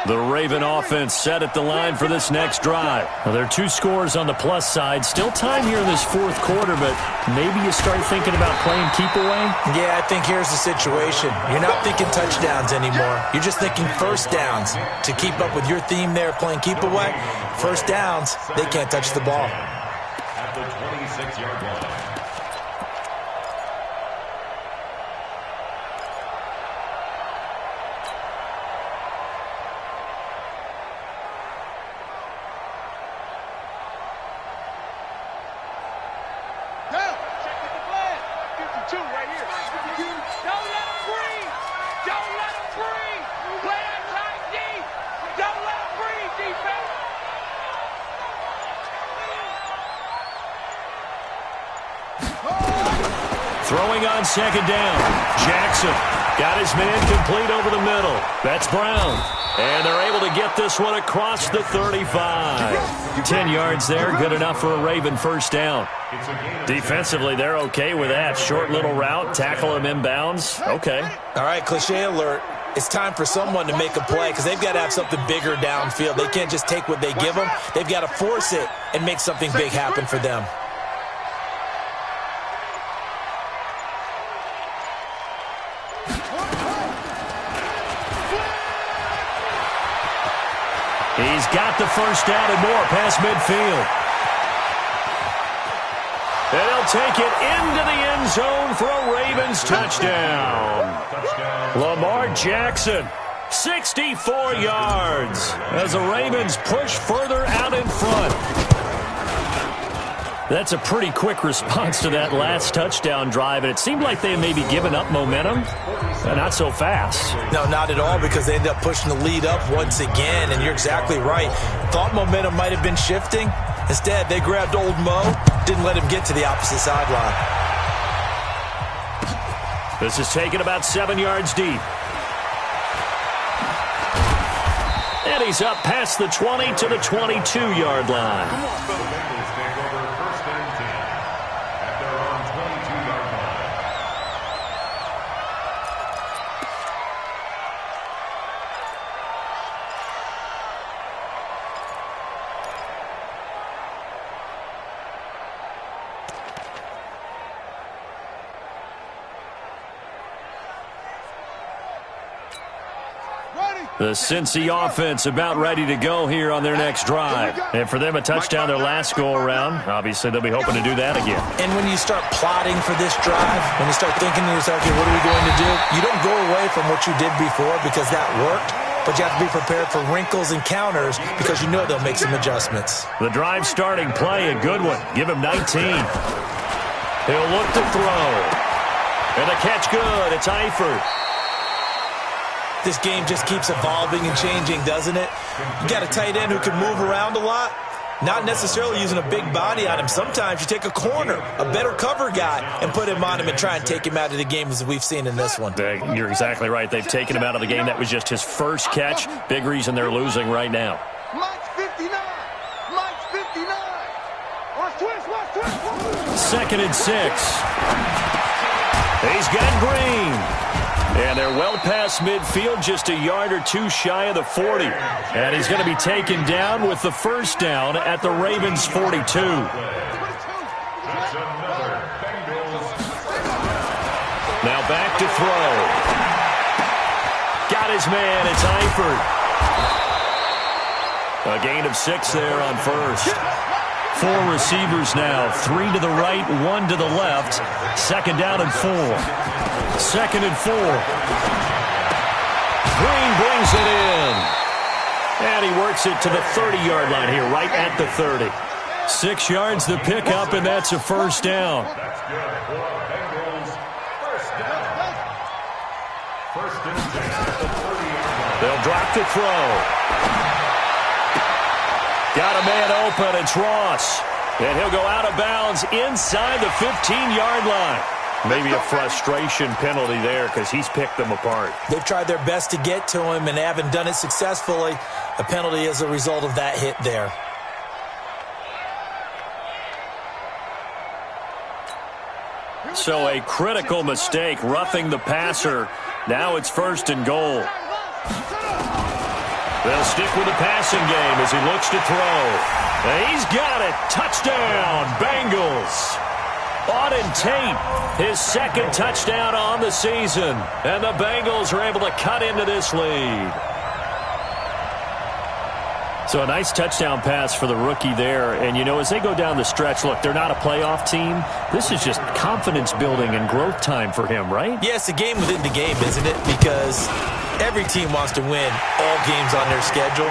The Raven offense set at the line for this next drive. Well, there are 2 scores on the plus side. Still time here in this fourth quarter, but maybe you start thinking about playing keep away? Yeah, I think here's the situation. You're not thinking touchdowns anymore. You're just thinking first downs. To keep up with your theme there, playing keep away, first downs, they can't touch the ball. At the 26-yard line. Throwing on second down. Jackson got his man complete over the middle. That's Brown. And they're able to get this one across the 35. 10 yards there, good enough for a Raven first down. Defensively, they're okay with that. Short little route, tackle him inbounds. Okay. All right, cliche alert. It's time for someone to make a play because they've got to have something bigger downfield. They can't just take what they give them. They've got to force it and make something big happen for them. He's got the first down and more past midfield. And he'll take it into the end zone for a Ravens touchdown. Lamar Jackson, 64 yards as the Ravens push further out in front. That's a pretty quick response to that last touchdown drive, and it seemed like they had maybe given up momentum. Not so fast. No, not at all, because they ended up pushing the lead up once again, and you're exactly right. Thought momentum might have been shifting. Instead, they grabbed old Mo, didn't let him get to the opposite sideline. This is taken about 7 yards deep. And he's up past the 20 to the 22-yard line. The Cincy offense about ready to go here on their next drive. And for them, a touchdown their last go-around. Obviously, they'll be hoping to do that again. And when you start plotting for this drive, when you start thinking to yourself, okay, what are we going to do? You don't go away from what you did before because that worked, but you have to be prepared for wrinkles and counters because you know they'll make some adjustments. The drive starting play, a good one. Give him 19. He'll look to throw. And the catch good. It's Eifert. This game just keeps evolving and changing, doesn't it? You got a tight end who can move around a lot, not necessarily using a big body on him. Sometimes you take a corner, a better cover guy, and put him on him and try and take him out of the game as we've seen in this one. You're exactly right. They've taken him out of the game. That was just his first catch. Big reason they're losing right now. Mike's 59. Mike's 59. Watch twist, watch twist. 2nd and 6. He's got Green. And they're well past midfield, just a yard or two shy of the 40. And he's going to be taken down with the first down at the Ravens' 42. Now back to throw. Got got his man. It's Eifert. A gain of 6 there on first. 4 receivers now. 3 to the right, 1 to the left. 2nd down and 4. 2nd and 4. Green brings it in. And he works it to the 30-yard line here, right at the 30. 6 yards the pickup, and that's a first down. That's good for Bengals. First down. First and 10 at the 30-yard line. They'll drop to throw. Got a man open. It's Ross. And he'll go out of bounds inside the 15-yard line. Maybe a frustration penalty there because he's picked them apart. They've tried their best to get to him and haven't done it successfully. A penalty as a result of that hit there. So a critical mistake, roughing the passer. Now it's 1st and goal. They'll stick with the passing game as he looks to throw. And he's got it. Touchdown, Bengals. Auden Tate, his 2nd touchdown on the season. And the Bengals are able to cut into this lead. So a nice touchdown pass for the rookie there. And, you know, as they go down the stretch, look, they're not a playoff team. This is just confidence building and growth time for him, right? Yeah, it's a game within the game, isn't it? Because every team wants to win all games on their schedule.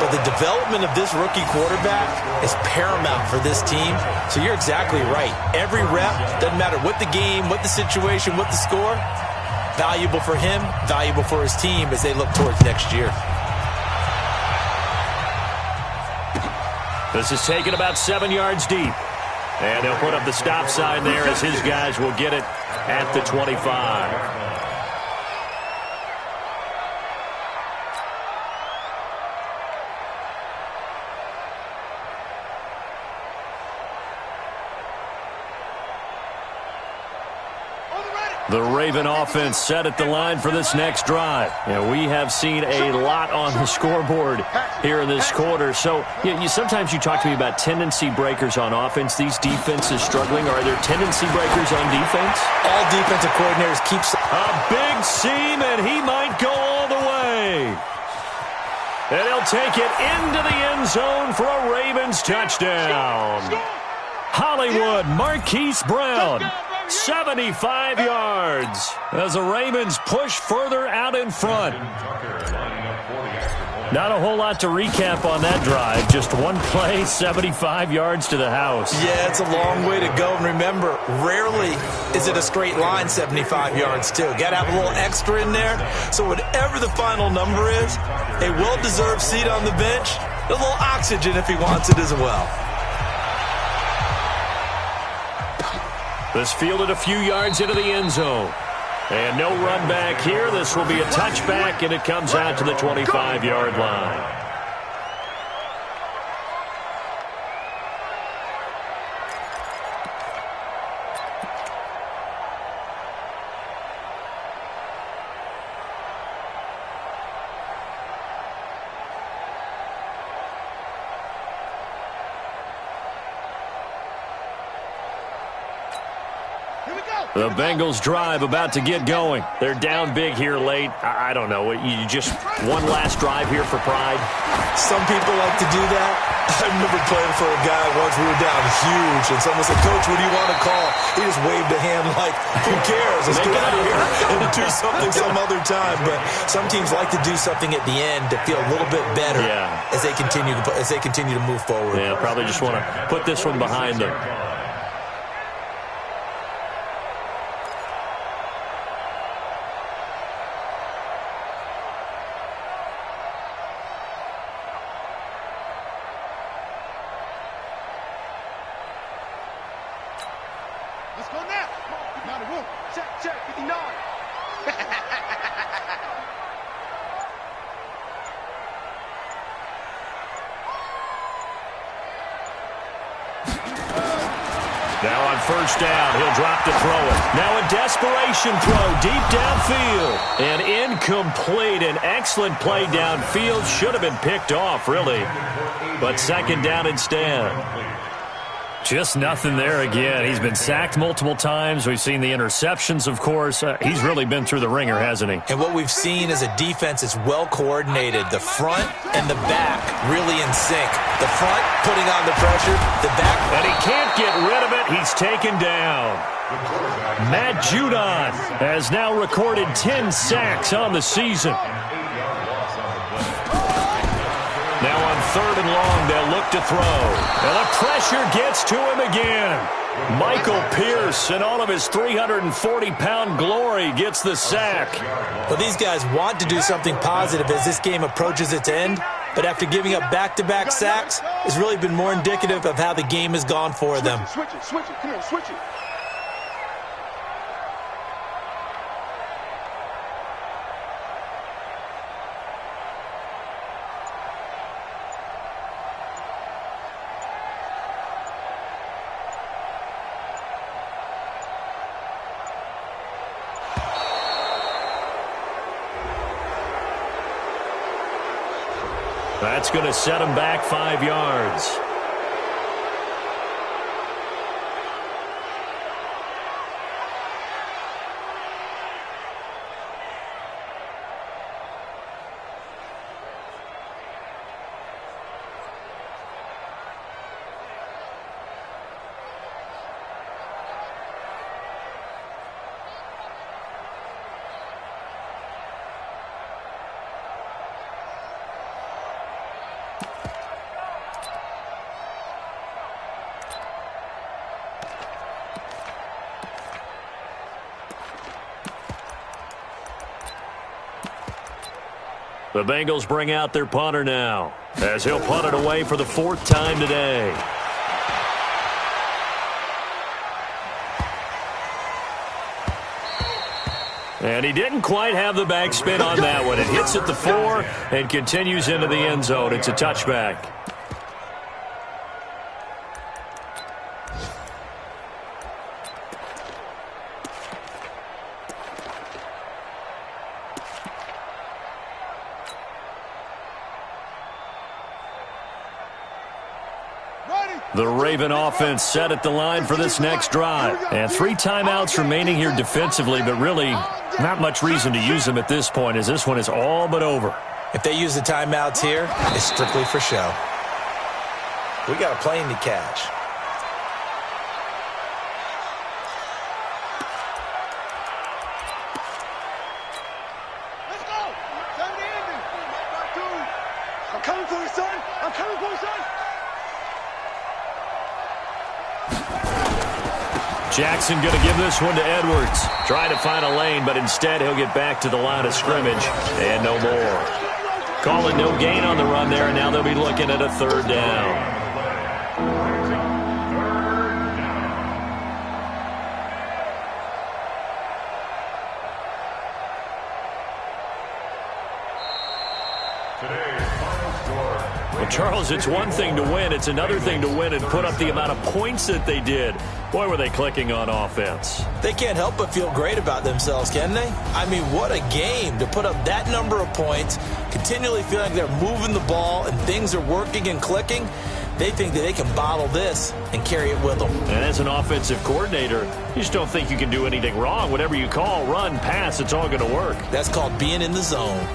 But the development of this rookie quarterback is paramount for this team. So you're exactly right. Every rep, doesn't matter what the game, what the situation, what the score, valuable for him, valuable for his team as they look towards next year. This is taken about 7 yards deep. And he'll put up the stop sign there as his guys will get it at the 25. The Raven offense set at the line for this next drive. And we have seen a lot on the scoreboard here in this quarter. So sometimes you talk to me about tendency breakers on offense. These defenses struggling. Are there tendency breakers on defense? All defensive coordinators keep... A big seam, and he might go all the way. And he'll take it into the end zone for a Ravens touchdown. Hollywood Marquise Brown. 75 yards as the Ravens push further out in front. Not a whole lot to recap on that drive. Just one play, 75 yards to the house. Yeah, it's a long way to go. And remember, rarely is it a straight line 75 yards, too. Got to have a little extra in there. So whatever the final number is, a well-deserved seat on the bench, a little oxygen if he wants it as well. This fielded a few yards into the end zone. And no run back here. This will be a touchback, and it comes out to the 25-yard line. The Bengals drive about to get going. They're down big here late. I don't know. You just one last drive here for pride? Some people like to do that. I remember playing for a guy once. We were down huge, and someone said, "Coach, what do you want to call?" He just waved a hand like, "Who cares? Let's get out of here and do something some other time." But some teams like to do something at the end to feel a little bit better as they continue to move forward. Yeah, probably just want to put this one behind them. Let's go now. You got a room. Check, 59. Now on first down, he'll drop to throw it. Now a desperation throw deep downfield. And incomplete. An excellent play downfield. Should have been picked off, really. But second down instead. Just nothing there again. He's been sacked multiple times. We've seen the interceptions, of course. He's really been through the ringer, hasn't he? And what we've seen is a defense is well coordinated. The front and the back really in sync. The front putting on the pressure, the back. And he can't get rid of it. He's taken down. Matt Judon has now recorded 10 sacks on the season. Now on 3rd and long, they'll look to throw. And the pressure gets to him again. Michael Pierce, in all of his 340-pound glory, gets the sack. Well, these guys want to do something positive as this game approaches its end. But after giving up back-to-back sacks, it's really been more indicative of how the game has gone for them. Switch it. Come on, switch it. That's going to set him back 5 yards. The Bengals bring out their punter now, as he'll punt it away for the 4th time today. And he didn't quite have the backspin on that one. It hits at the 4 and continues into the end zone. It's a touchback. The Raven offense set at the line for this next drive. And 3 timeouts remaining here defensively, but really not much reason to use them at this point as this one is all but over. If they use the timeouts here, it's strictly for show. We got a plane to catch. Let's go. Time to end it. I'm coming for you, son. I'm coming for you, son. Jackson going to give this one to Edwards. Trying to find a lane, but instead he'll get back to the line of scrimmage. And no more. Calling no gain on the run there, and now they'll be looking at a 3rd down. Well, Charles, it's one thing to win. It's another thing to win and put up the amount of points that they did. Boy, were they clicking on offense. They can't help but feel great about themselves, can they? I mean, what a game to put up that number of points, continually feeling like they're moving the ball and things are working and clicking. They think that they can bottle this and carry it with them. And as an offensive coordinator, you just don't think you can do anything wrong. Whatever you call, run, pass, it's all going to work. That's called being in the zone.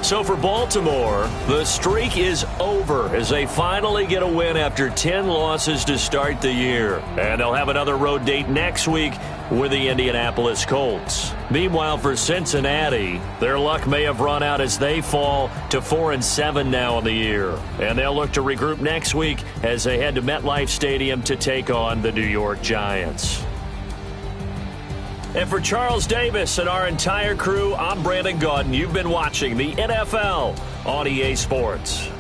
So for Baltimore, the streak is over as they finally get a win after 10 losses to start the year. And they'll have another road date next week with the Indianapolis Colts. Meanwhile, for Cincinnati, their luck may have run out as they fall to 4-7 now in the year. And they'll look to regroup next week as they head to MetLife Stadium to take on the New York Giants. And for Charles Davis and our entire crew, I'm Brandon Gaudin. You've been watching the NFL on EA Sports.